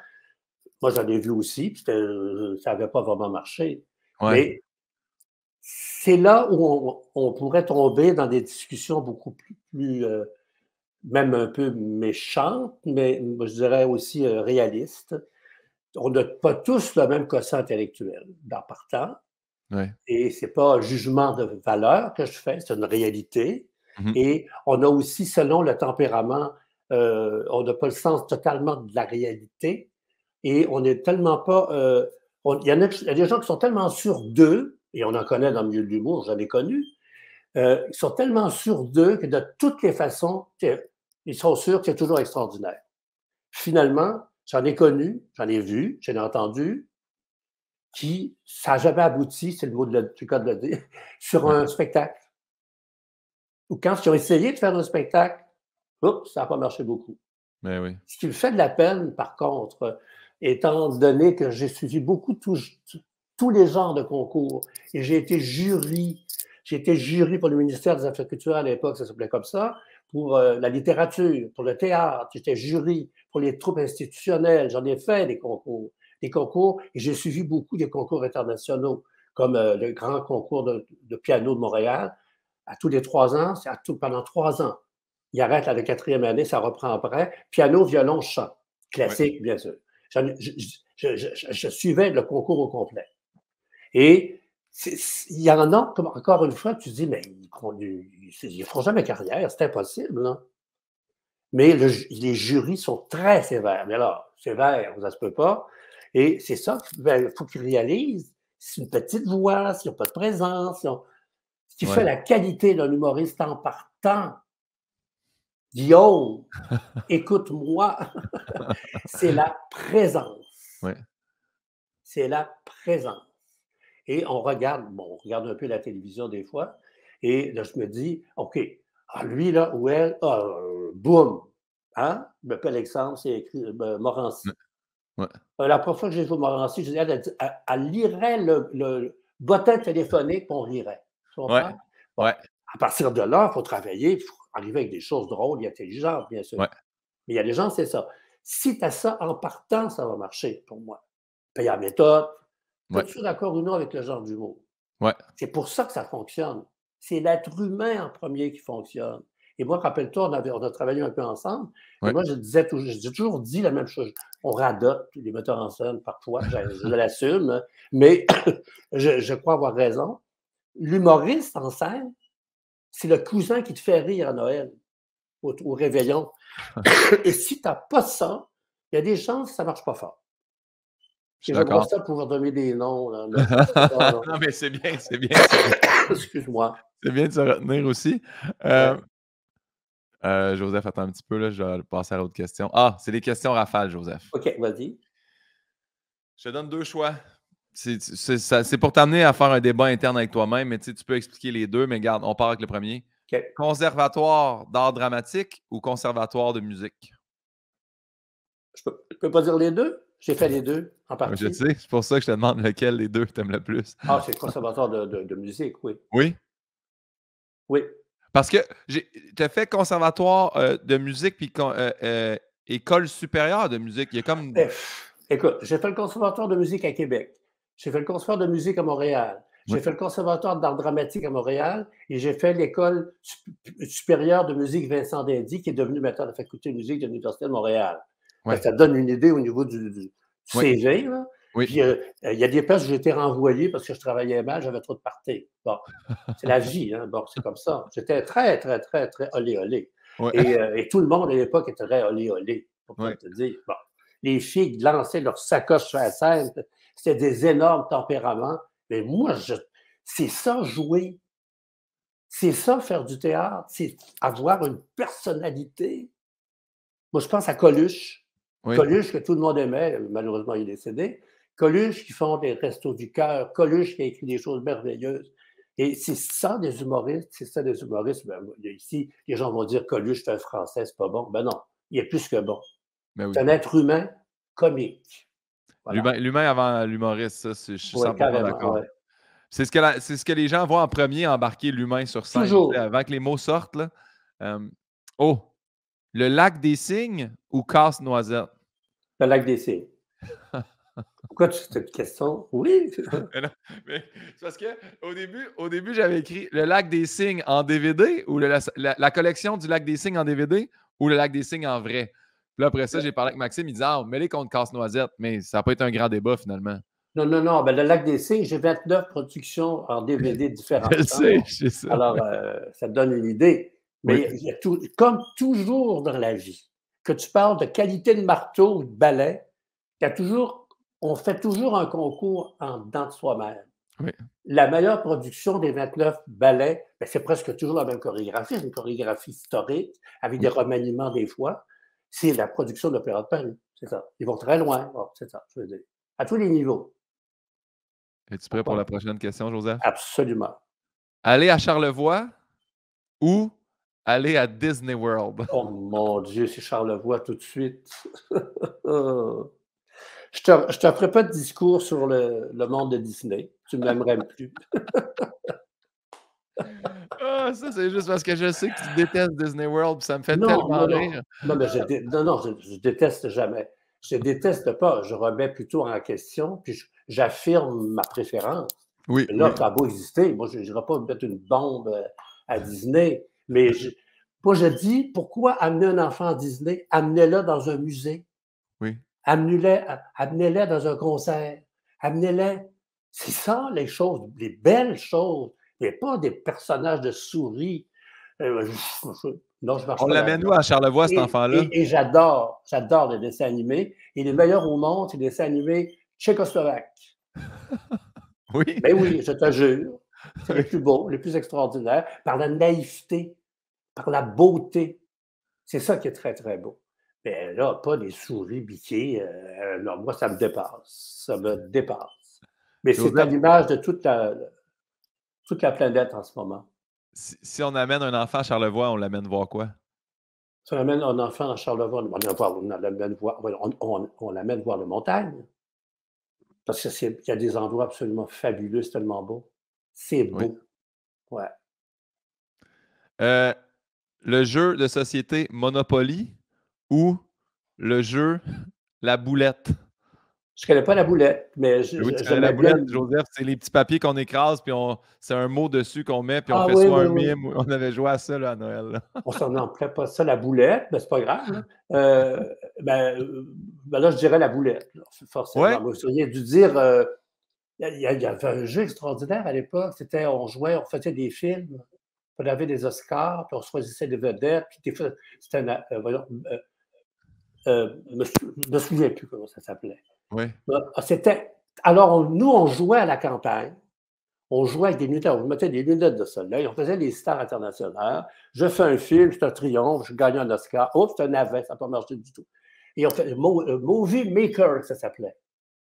[SPEAKER 2] Moi, j'en ai vu aussi, puis ça n'avait pas vraiment marché.
[SPEAKER 1] Ouais.
[SPEAKER 2] Mais c'est là où on pourrait tomber dans des discussions beaucoup plus même un peu méchantes, mais je dirais aussi réalistes. On n'a pas tous le même quotient intellectuel, en partant.
[SPEAKER 1] Ouais.
[SPEAKER 2] Et c'est pas un jugement de valeur que je fais, c'est une réalité.
[SPEAKER 1] Mmh.
[SPEAKER 2] Et on a aussi, selon le tempérament, on n'a pas le sens totalement de la réalité et on n'est tellement pas. Il y a des gens qui sont tellement sûrs d'eux, et on en connaît dans le milieu de l'humour, j'en ai connu, ils sont tellement sûrs d'eux que de toutes les façons, ils sont sûrs que c'est toujours extraordinaire. Finalement, j'en ai connu, j'en ai vu, j'en ai entendu, qui, ça n'a jamais abouti, c'est le mot du cas de le dire, sur
[SPEAKER 1] Ouais.
[SPEAKER 2] un spectacle. Ou quand ils ont essayé de faire un spectacle, oups, ça n'a pas marché beaucoup.
[SPEAKER 1] Ben oui.
[SPEAKER 2] Ce qui me fait de la peine, par contre, étant donné que j'ai suivi beaucoup tous les genres de concours et j'ai été jury pour le ministère des Affaires culturelles à l'époque, ça s'appelait comme ça, pour la littérature, pour le théâtre, j'étais jury pour les troupes institutionnelles, j'en ai fait des concours, et j'ai suivi beaucoup des concours internationaux, comme le grand concours de piano de Montréal, à tous les 3 ans, pendant 3 ans. Il arrête à la 4e année, ça reprend après. Piano, violon, chant.
[SPEAKER 1] Ouais.
[SPEAKER 2] Classique, bien sûr. Je suivais le concours au complet. Et il y en a, comme encore une fois, tu te dis, mais ils ne feront jamais carrière, c'est impossible. Là. Mais les jurys sont très sévères. Mais alors, sévères, ça ne se peut pas. Et c'est ça, il faut qu'ils réalisent. C'est une petite voix, s'ils n'ont pas de présence. Ce qui fait
[SPEAKER 1] Ouais.
[SPEAKER 2] la qualité d'un humoriste en partant. Guillaume, écoute-moi, c'est la présence.
[SPEAKER 1] Ouais.
[SPEAKER 2] C'est la présence. Et on regarde un peu la télévision des fois, et là, je me dis, OK, lui, là, ou elle, boum, hein? Je m'appelle Alexandre, c'est écrit
[SPEAKER 1] Ouais.
[SPEAKER 2] Morancy.
[SPEAKER 1] Ouais.
[SPEAKER 2] La première fois que j'ai vu Morancy, je disais, elle lirait le bottin téléphonique, puis on rirait. Tu
[SPEAKER 1] Ouais.
[SPEAKER 2] comprends? Bon,
[SPEAKER 1] Ouais.
[SPEAKER 2] à partir de là, il faut travailler, il faut arriver avec des choses drôles et intelligentes, bien sûr.
[SPEAKER 1] Ouais.
[SPEAKER 2] Mais il y a des gens, c'est ça. Si tu as ça en partant, ça va marcher pour moi. Payer la méthode.
[SPEAKER 1] Ouais.
[SPEAKER 2] Es-tu d'accord ou non avec le genre d'humour?
[SPEAKER 1] Ouais.
[SPEAKER 2] C'est pour ça que ça fonctionne. C'est l'être humain en premier qui fonctionne. Et moi, rappelle-toi, on a travaillé un peu ensemble. Et
[SPEAKER 1] Ouais.
[SPEAKER 2] moi, j'ai toujours dit la même chose. On radote les metteurs en scène parfois, je l'assume, mais je crois avoir raison. L'humoriste en scène, c'est le cousin qui te fait rire à Noël, au réveillon. Et si tu n'as pas ça, il y a des chances que ça ne marche pas fort.
[SPEAKER 1] Je suis
[SPEAKER 2] Et j'aimerais
[SPEAKER 1] d'accord.
[SPEAKER 2] ça pouvoir donner des noms, là, mais
[SPEAKER 1] Non, mais c'est bien, c'est bien de se
[SPEAKER 2] excuse-moi.
[SPEAKER 1] c'est bien de se retenir aussi.
[SPEAKER 2] Ouais.
[SPEAKER 1] Hem, Joseph, attends un petit peu, là, je vais passer à l'autre question. Ah, c'est les questions rafales, Joseph.
[SPEAKER 2] OK, vas-y.
[SPEAKER 1] Je te donne 2 choix. C'est pour t'amener à faire un débat interne avec toi-même, mais tu sais, tu peux expliquer les 2, mais garde, on part avec le premier.
[SPEAKER 2] OK.
[SPEAKER 1] Conservatoire d'art dramatique ou conservatoire de musique?
[SPEAKER 2] Je peux pas dire les 2. J'ai fait les 2 en
[SPEAKER 1] Ouais, je
[SPEAKER 2] partie.
[SPEAKER 1] sais, c'est pour ça que je te demande lequel des 2 t'aimes le plus.
[SPEAKER 2] Ah, c'est le conservatoire de musique, oui.
[SPEAKER 1] Oui?
[SPEAKER 2] Oui.
[SPEAKER 1] Parce que tu as fait conservatoire, de musique puis école supérieure de musique. Il y a comme
[SPEAKER 2] Écoute, j'ai fait le conservatoire de musique à Québec. J'ai fait le conservatoire de musique à Montréal.
[SPEAKER 1] oui,
[SPEAKER 2] J'ai fait le conservatoire d'art dramatique à Montréal et j'ai fait l'école supérieure de musique Vincent d'Indy, qui est devenue maintenant la faculté de musique de l'Université de Montréal. Fait que
[SPEAKER 1] ouais,
[SPEAKER 2] ça te donne une idée au niveau du
[SPEAKER 1] oui,
[SPEAKER 2] CV, là.
[SPEAKER 1] oui.
[SPEAKER 2] Puis, il y a des places où j'ai été renvoyé parce que je travaillais mal, j'avais trop de parties. Bon, c'est la vie, hein. Bon, c'est comme ça. J'étais très, très, très, très olé, olé.
[SPEAKER 1] Ouais,
[SPEAKER 2] Et tout le monde à l'époque était très olé, olé, pour pas
[SPEAKER 1] ouais.
[SPEAKER 2] te dire. Bon, les filles lançaient leurs sacoches sur la scène. C'était des énormes tempéraments. Mais moi, c'est ça, jouer. C'est ça, faire du théâtre. C'est avoir une personnalité. Moi, je pense à Coluche.
[SPEAKER 1] Oui,
[SPEAKER 2] Coluche, que tout le monde aimait, malheureusement, il est décédé. Coluche qui font des restos du cœur. Coluche qui a écrit des choses merveilleuses. Et c'est ça des humoristes. C'est ça des humoristes. Ben, ici, les gens vont dire Coluche, c'est un Français, c'est pas bon. Ben non, il est plus que bon.
[SPEAKER 1] ben
[SPEAKER 2] C'est
[SPEAKER 1] oui.
[SPEAKER 2] un être humain comique. Voilà.
[SPEAKER 1] L'humain avant l'humoriste, ça, je suis
[SPEAKER 2] Oui,
[SPEAKER 1] 100%
[SPEAKER 2] carrément,
[SPEAKER 1] d'accord.
[SPEAKER 2] ouais.
[SPEAKER 1] C'est ce que les gens voient en premier, embarquer l'humain sur scène.
[SPEAKER 2] Toujours.
[SPEAKER 1] Avant que les mots sortent, là. Oh, le lac des cygnes ou Casse-Noisette?
[SPEAKER 2] Le lac des Cygnes. Pourquoi tu cette question? Oui.
[SPEAKER 1] Mais non, mais c'est parce que au début, j'avais écrit le lac des cygnes en DVD ou la collection du lac des cygnes en DVD ou le lac des cygnes en vrai. Puis là, après ça, j'ai parlé avec Maxime, il disait ah, mets-les contre Casse-Noisette, mais ça n'a pas été un grand débat finalement.
[SPEAKER 2] Non, non, non. Ben, le lac des Cygnes, j'ai 29 productions en DVD
[SPEAKER 1] Je le
[SPEAKER 2] différentes.
[SPEAKER 1] sais, je sais ça.
[SPEAKER 2] Alors, ça te donne une idée. Mais
[SPEAKER 1] Oui.
[SPEAKER 2] il y a comme toujours dans la vie, que tu parles de qualité de marteau ou de balai, on fait toujours un concours en dedans de soi-même.
[SPEAKER 1] Oui.
[SPEAKER 2] La meilleure production des 29 ballets, ben, c'est presque toujours la même chorégraphie, c'est une chorégraphie historique, avec des remaniements des fois. C'est la production de l'Opéra de Paris. C'est ça. Ils vont très loin. Bon, c'est ça, je veux dire. À tous les niveaux.
[SPEAKER 1] Es-tu prêt pour la prochaine question, Joseph?
[SPEAKER 2] Absolument.
[SPEAKER 1] Aller à Charlevoix ou aller à Disney World?
[SPEAKER 2] Oh mon Dieu, c'est Charlevoix tout de suite. Je te ferai pas de discours sur le monde de Disney. Tu ne m'aimerais plus.
[SPEAKER 1] Ah, ça, c'est juste parce que je sais que tu détestes Disney World, puis ça me fait
[SPEAKER 2] Non,
[SPEAKER 1] tellement
[SPEAKER 2] non, non.
[SPEAKER 1] rire.
[SPEAKER 2] Non, mais je déteste jamais. Je déteste pas. Je remets plutôt en question, puis j'affirme ma préférence.
[SPEAKER 1] Oui,
[SPEAKER 2] Là,
[SPEAKER 1] oui.
[SPEAKER 2] ça a beau exister. Moi, je n'irai pas mettre une bombe à Disney. Mais moi, je dis, pourquoi amener un enfant à Disney? Amenez-le dans un musée.
[SPEAKER 1] Oui.
[SPEAKER 2] Amenez-les dans un concert. Amenez-les. C'est ça, les choses, les belles choses. Mais pas des personnages de souris. Non, je marche
[SPEAKER 1] On
[SPEAKER 2] pas
[SPEAKER 1] l'amène
[SPEAKER 2] là-dedans.
[SPEAKER 1] où à Charlevoix, cet
[SPEAKER 2] Et,
[SPEAKER 1] enfant-là?
[SPEAKER 2] et j'adore les dessins animés. Et les meilleurs au monde, c'est les dessins animés tchécoslovaques.
[SPEAKER 1] Oui.
[SPEAKER 2] Ben oui, je te jure. C'est les
[SPEAKER 1] Oui.
[SPEAKER 2] plus beaux, les plus extraordinaires, par la naïveté, par la beauté. C'est ça qui est très, très beau. Mais là, pas des souris biquées. Non, moi, ça me dépasse. Ça me dépasse. Mais c'est à
[SPEAKER 1] Joseph,
[SPEAKER 2] l'image de toute la planète en ce moment.
[SPEAKER 1] si on amène un enfant à Charlevoix, on l'amène voir quoi?
[SPEAKER 2] Si on amène un enfant à Charlevoix, on l'amène voir les montagnes. Parce qu'il y a des endroits absolument fabuleux, c'est tellement beau. C'est
[SPEAKER 1] Oui.
[SPEAKER 2] beau. Ouais.
[SPEAKER 1] Le jeu de société Monopoly ou le jeu La Boulette?
[SPEAKER 2] Je ne connais pas la boulette, mais
[SPEAKER 1] Oui, tu connais la
[SPEAKER 2] j'aimais bien.
[SPEAKER 1] boulette, Joseph, c'est les petits papiers qu'on écrase, puis c'est un mot dessus qu'on met, puis on
[SPEAKER 2] Ah
[SPEAKER 1] fait
[SPEAKER 2] oui,
[SPEAKER 1] soit
[SPEAKER 2] oui,
[SPEAKER 1] un
[SPEAKER 2] oui.
[SPEAKER 1] mime, ou on avait joué à ça là, à Noël. Là.
[SPEAKER 2] On s'en appelait pas ça la boulette, mais c'est pas grave. Là. Ben là, je dirais la boulette, là,
[SPEAKER 1] Ouais,
[SPEAKER 2] forcément. Vous auriez dû dire, il y avait un jeu extraordinaire à l'époque. On jouait, on faisait des films, on avait des Oscars, puis on choisissait des vedettes, puis des fois, c'était je me souviens plus comment ça s'appelait.
[SPEAKER 1] ouais.
[SPEAKER 2] Alors, nous, on jouait à la campagne. On jouait avec des lunettes, on mettait des lunettes de soleil, on faisait des stars internationales. Je fais un film, c'est un triomphe, je gagne un Oscar. Oups, c'est un navet, ça n'a pas marché du tout. Et on fait Movie Maker, ça s'appelait.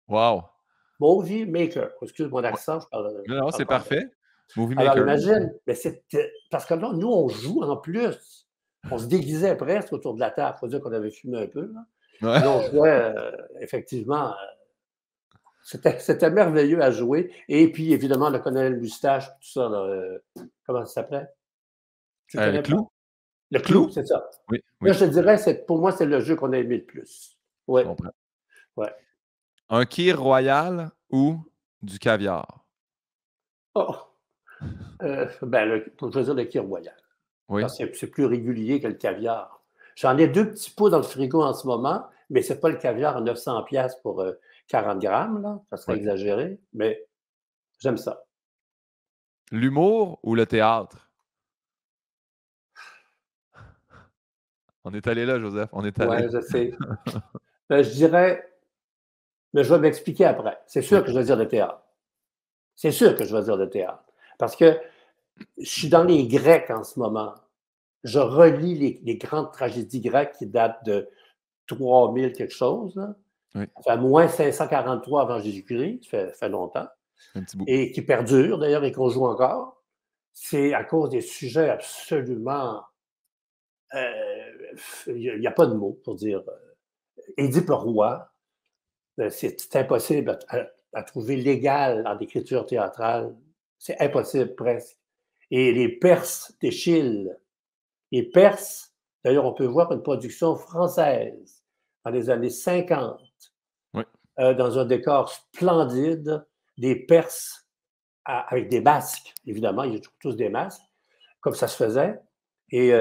[SPEAKER 1] Wow.
[SPEAKER 2] Movie Maker. Excuse mon
[SPEAKER 1] Ouais.
[SPEAKER 2] accent, je parle.
[SPEAKER 1] Non, non, c'est
[SPEAKER 2] Encore.
[SPEAKER 1] parfait. Movie
[SPEAKER 2] Alors,
[SPEAKER 1] Maker.
[SPEAKER 2] imagine, mais parce que là, nous, on joue en plus. On se déguisait presque autour de la table. Il faut dire qu'on avait fumé un peu. Là,
[SPEAKER 1] Ouais.
[SPEAKER 2] là on jouait, effectivement. C'était merveilleux à jouer. Et puis, évidemment, le colonel Moustache, tout ça, là, comment ça s'appelait? Tu ne
[SPEAKER 1] Le
[SPEAKER 2] connais pas?
[SPEAKER 1] clou?
[SPEAKER 2] Le
[SPEAKER 1] Clou?
[SPEAKER 2] clou, c'est ça.
[SPEAKER 1] Oui,
[SPEAKER 2] Là,
[SPEAKER 1] oui,
[SPEAKER 2] je te dirais, pour moi, c'est le jeu qu'on a aimé le plus.
[SPEAKER 1] je
[SPEAKER 2] Oui,
[SPEAKER 1] comprends.
[SPEAKER 2] oui.
[SPEAKER 1] Un kir royal ou du caviar?
[SPEAKER 2] Oh, pour choisir le kir royal.
[SPEAKER 1] Oui,
[SPEAKER 2] Parce que c'est plus régulier que le caviar. J'en ai 2 petits pots dans le frigo en ce moment, mais c'est pas le caviar à 900 $ pour 40 grammes, là. Ça serait
[SPEAKER 1] oui.
[SPEAKER 2] exagéré, mais j'aime ça.
[SPEAKER 1] L'humour ou le théâtre? On est allé là, Joseph, on est allé.
[SPEAKER 2] Ouais, je sais. Je dirais, mais je vais m'expliquer après. C'est
[SPEAKER 1] Oui,
[SPEAKER 2] sûr que je vais dire le théâtre. C'est sûr que je vais dire le théâtre. Parce que je suis dans les Grecs en ce moment. Je relis les grandes tragédies grecques qui datent de 3000 quelque chose. Là.
[SPEAKER 1] oui,
[SPEAKER 2] Ça fait moins 543 avant Jésus-Christ, ça fait longtemps,
[SPEAKER 1] un petit bout.
[SPEAKER 2] et qui perdurent d'ailleurs et qu'on joue encore. C'est à cause des sujets absolument. Il n'y a pas de mots pour dire. Édipe roi, c'est impossible à trouver légal en écriture théâtrale C'est impossible presque. Et les Perses d'Échille. Les Perses, d'ailleurs, on peut voir une production française dans les années 50,
[SPEAKER 1] Oui.
[SPEAKER 2] dans un décor splendide, des Perses avec des masques, évidemment, ils ont tous des masques, comme ça se faisait. Et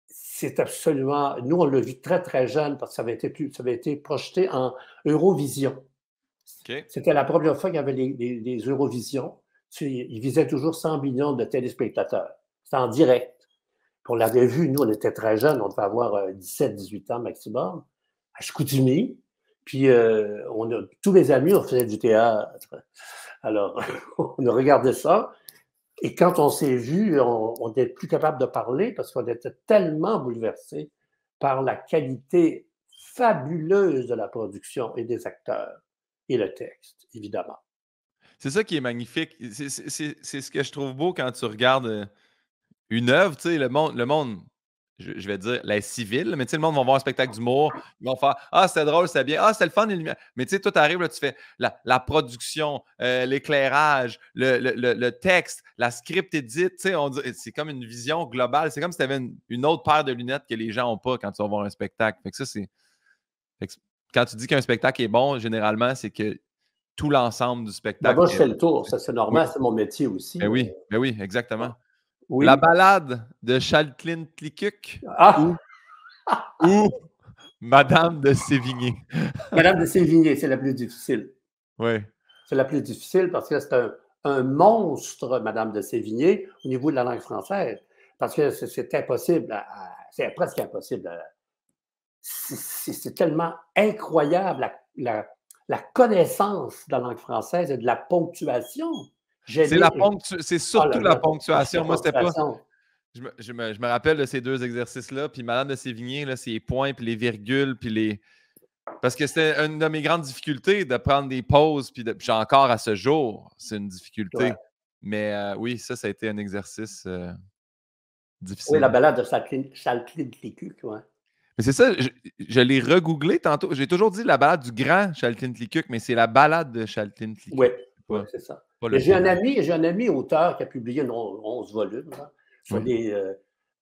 [SPEAKER 2] c'est absolument. Nous, on l'a vu très, très jeune parce que ça avait été projeté en Eurovision.
[SPEAKER 1] OK.
[SPEAKER 2] C'était la première fois qu'il y avait les Eurovisions. Ils visaient toujours 100 millions de téléspectateurs. C'était en direct. Puis on l'avait vu, nous, on était très jeunes, on devait avoir 17-18 ans maximum, à Chicoutimi. Puis tous les amis, on faisait du théâtre. Alors, on a regardé ça. Et quand on s'est vu, on n'était plus capable de parler parce qu'on était tellement bouleversés par la qualité fabuleuse de la production et des acteurs et le texte, évidemment.
[SPEAKER 1] C'est ça qui est magnifique. C'est ce que je trouve beau quand tu regardes une œuvre, tu sais, le monde je vais dire la civile, mais tu sais, le monde va voir un spectacle d'humour, ils vont faire Ah, c'était drôle, c'était bien, ah, c'était le fun, les lumières. Mais tu sais, toi, tu arrives, là, tu fais la production, l'éclairage, le texte, la script edit, tu sais, c'est comme une vision globale. C'est comme si tu avais une autre paire de lunettes que les gens n'ont pas quand tu vas voir un spectacle. Fait que ça, quand tu dis qu'un spectacle est bon, généralement, c'est que tout l'ensemble du
[SPEAKER 2] Ben,
[SPEAKER 1] spectacle.
[SPEAKER 2] moi, je fais le tour, ça c'est
[SPEAKER 1] Oui,
[SPEAKER 2] normal, c'est mon métier aussi.
[SPEAKER 1] ben oui, exactement. La
[SPEAKER 2] Oui.
[SPEAKER 1] balade de Chalclyn Tliccuc
[SPEAKER 2] Ah!
[SPEAKER 1] ou Madame de Sévigné.
[SPEAKER 2] Madame de Sévigné, c'est la plus difficile.
[SPEAKER 1] Oui.
[SPEAKER 2] C'est la plus difficile parce que c'est un monstre, Madame de Sévigné, au niveau de la langue française. Parce que c'est impossible, c'est presque impossible. C'est tellement incroyable la connaissance de la langue française et de la ponctuation.
[SPEAKER 1] C'est
[SPEAKER 2] Oh
[SPEAKER 1] surtout
[SPEAKER 2] là
[SPEAKER 1] la
[SPEAKER 2] là, la
[SPEAKER 1] ponctuation. Moi, c'était pas.
[SPEAKER 2] ponctuation.
[SPEAKER 1] Je me rappelle de ces deux exercices-là. Puis Madame de Sévigné, là, c'est les points, puis les virgules, puis les. Parce que c'était une de mes grandes difficultés de prendre des pauses, puis j'ai encore à ce jour, c'est une difficulté.
[SPEAKER 2] Ouais.
[SPEAKER 1] Mais oui, ça a été un exercice
[SPEAKER 2] Oui, la
[SPEAKER 1] difficile.
[SPEAKER 2] balade de Chalclyn-Tliccuc, ouais.
[SPEAKER 1] Mais c'est ça, je l'ai regooglé tantôt. J'ai toujours dit la balade du grand Chalclyn Tliccuc, mais c'est la balade de Chalclyn
[SPEAKER 2] Oui,
[SPEAKER 1] Tliccuc.
[SPEAKER 2] ouais, c'est ça.
[SPEAKER 1] Pas
[SPEAKER 2] Et
[SPEAKER 1] le film.
[SPEAKER 2] j'ai un ami auteur qui a publié 11 volumes là, sur
[SPEAKER 1] Oui.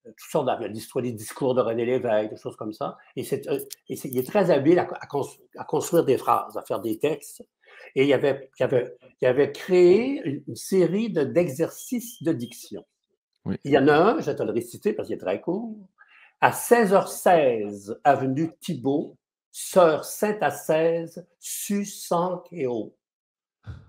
[SPEAKER 2] toutes sortes l'histoire des discours de René Lévesque, des choses comme ça. Et il est très habile à construire des phrases, à faire des textes. Et il avait créé une série d'exercices de diction.
[SPEAKER 1] Oui.
[SPEAKER 2] Il y en a un, je vais te le réciter parce qu'il est très court. À 16h16, avenue Thibault, sœur Sainte-Assaise, sus et eau.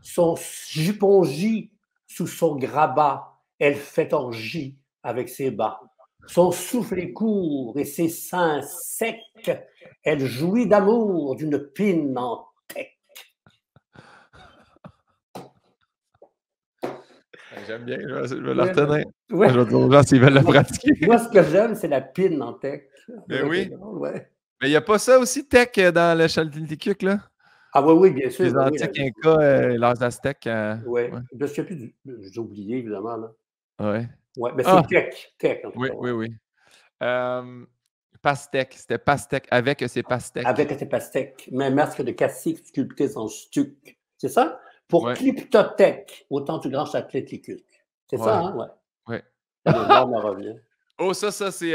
[SPEAKER 2] Son jupon gît sous son grabat, elle fait orgie avec ses bas. Son souffle est court et ses seins secs, elle jouit d'amour d'une pine en tech.
[SPEAKER 1] J'aime bien, je vais le
[SPEAKER 2] Ouais,
[SPEAKER 1] retenir.
[SPEAKER 2] ouais.
[SPEAKER 1] Je vais dire aux gens s'ils veulent le pratiquer.
[SPEAKER 2] Moi, ce que j'aime, c'est la pine en tech.
[SPEAKER 1] Mais oui.
[SPEAKER 2] Ouais.
[SPEAKER 1] Mais il n'y a pas ça aussi, tech, dans le Chaltén-Tliccuc, là?
[SPEAKER 2] Ah oui, oui, bien sûr.
[SPEAKER 1] Les
[SPEAKER 2] Oui,
[SPEAKER 1] antiques Incas, leurs Aztèques.
[SPEAKER 2] ouais.
[SPEAKER 1] Ouais.
[SPEAKER 2] Je ne sais plus, j'ai oublié, évidemment. Là.
[SPEAKER 1] Ouais.
[SPEAKER 2] Ouais, mais
[SPEAKER 1] Ah!
[SPEAKER 2] c'est tech, en tout
[SPEAKER 1] Oui,
[SPEAKER 2] cas.
[SPEAKER 1] oui,
[SPEAKER 2] Ouais.
[SPEAKER 1] oui. Pastèque, c'était pastèque avec ses pastèques.
[SPEAKER 2] Avec ses pastèques, mais masque de cacique sculptés en stuc. C'est ça? Pour
[SPEAKER 1] Ouais,
[SPEAKER 2] Cliptothèque, autant du grand Chalclyn-Tliccuc. C'est ça,
[SPEAKER 1] ouais,
[SPEAKER 2] hein? Ouais.
[SPEAKER 1] ouais.
[SPEAKER 2] Le nom me revient.
[SPEAKER 1] Oh, ça, c'est.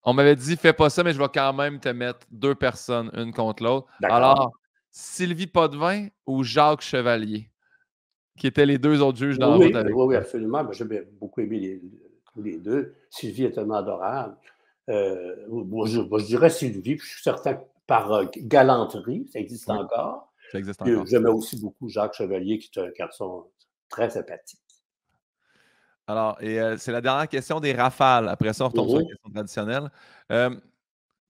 [SPEAKER 1] On m'avait dit, fais pas ça, mais je vais quand même te mettre deux personnes, une contre l'autre.
[SPEAKER 2] D'accord.
[SPEAKER 1] Alors, Sylvie Potvin ou Jacques Chevalier, qui étaient les deux autres juges dans la
[SPEAKER 2] Oui,
[SPEAKER 1] route avec
[SPEAKER 2] oui, oui,
[SPEAKER 1] toi.
[SPEAKER 2] absolument. J'ai beaucoup aimé tous les deux. Sylvie est tellement adorable. Moi, je dirais Sylvie, puis je suis certain que par galanterie, ça existe
[SPEAKER 1] Oui,
[SPEAKER 2] encore.
[SPEAKER 1] ça existe
[SPEAKER 2] Puis
[SPEAKER 1] encore.
[SPEAKER 2] j'aimais aussi beaucoup Jacques Chevalier, qui est un garçon très sympathique.
[SPEAKER 1] Alors, et c'est la dernière question des rafales. Après ça, on retombe sur la
[SPEAKER 2] Mhm.
[SPEAKER 1] question traditionnelle.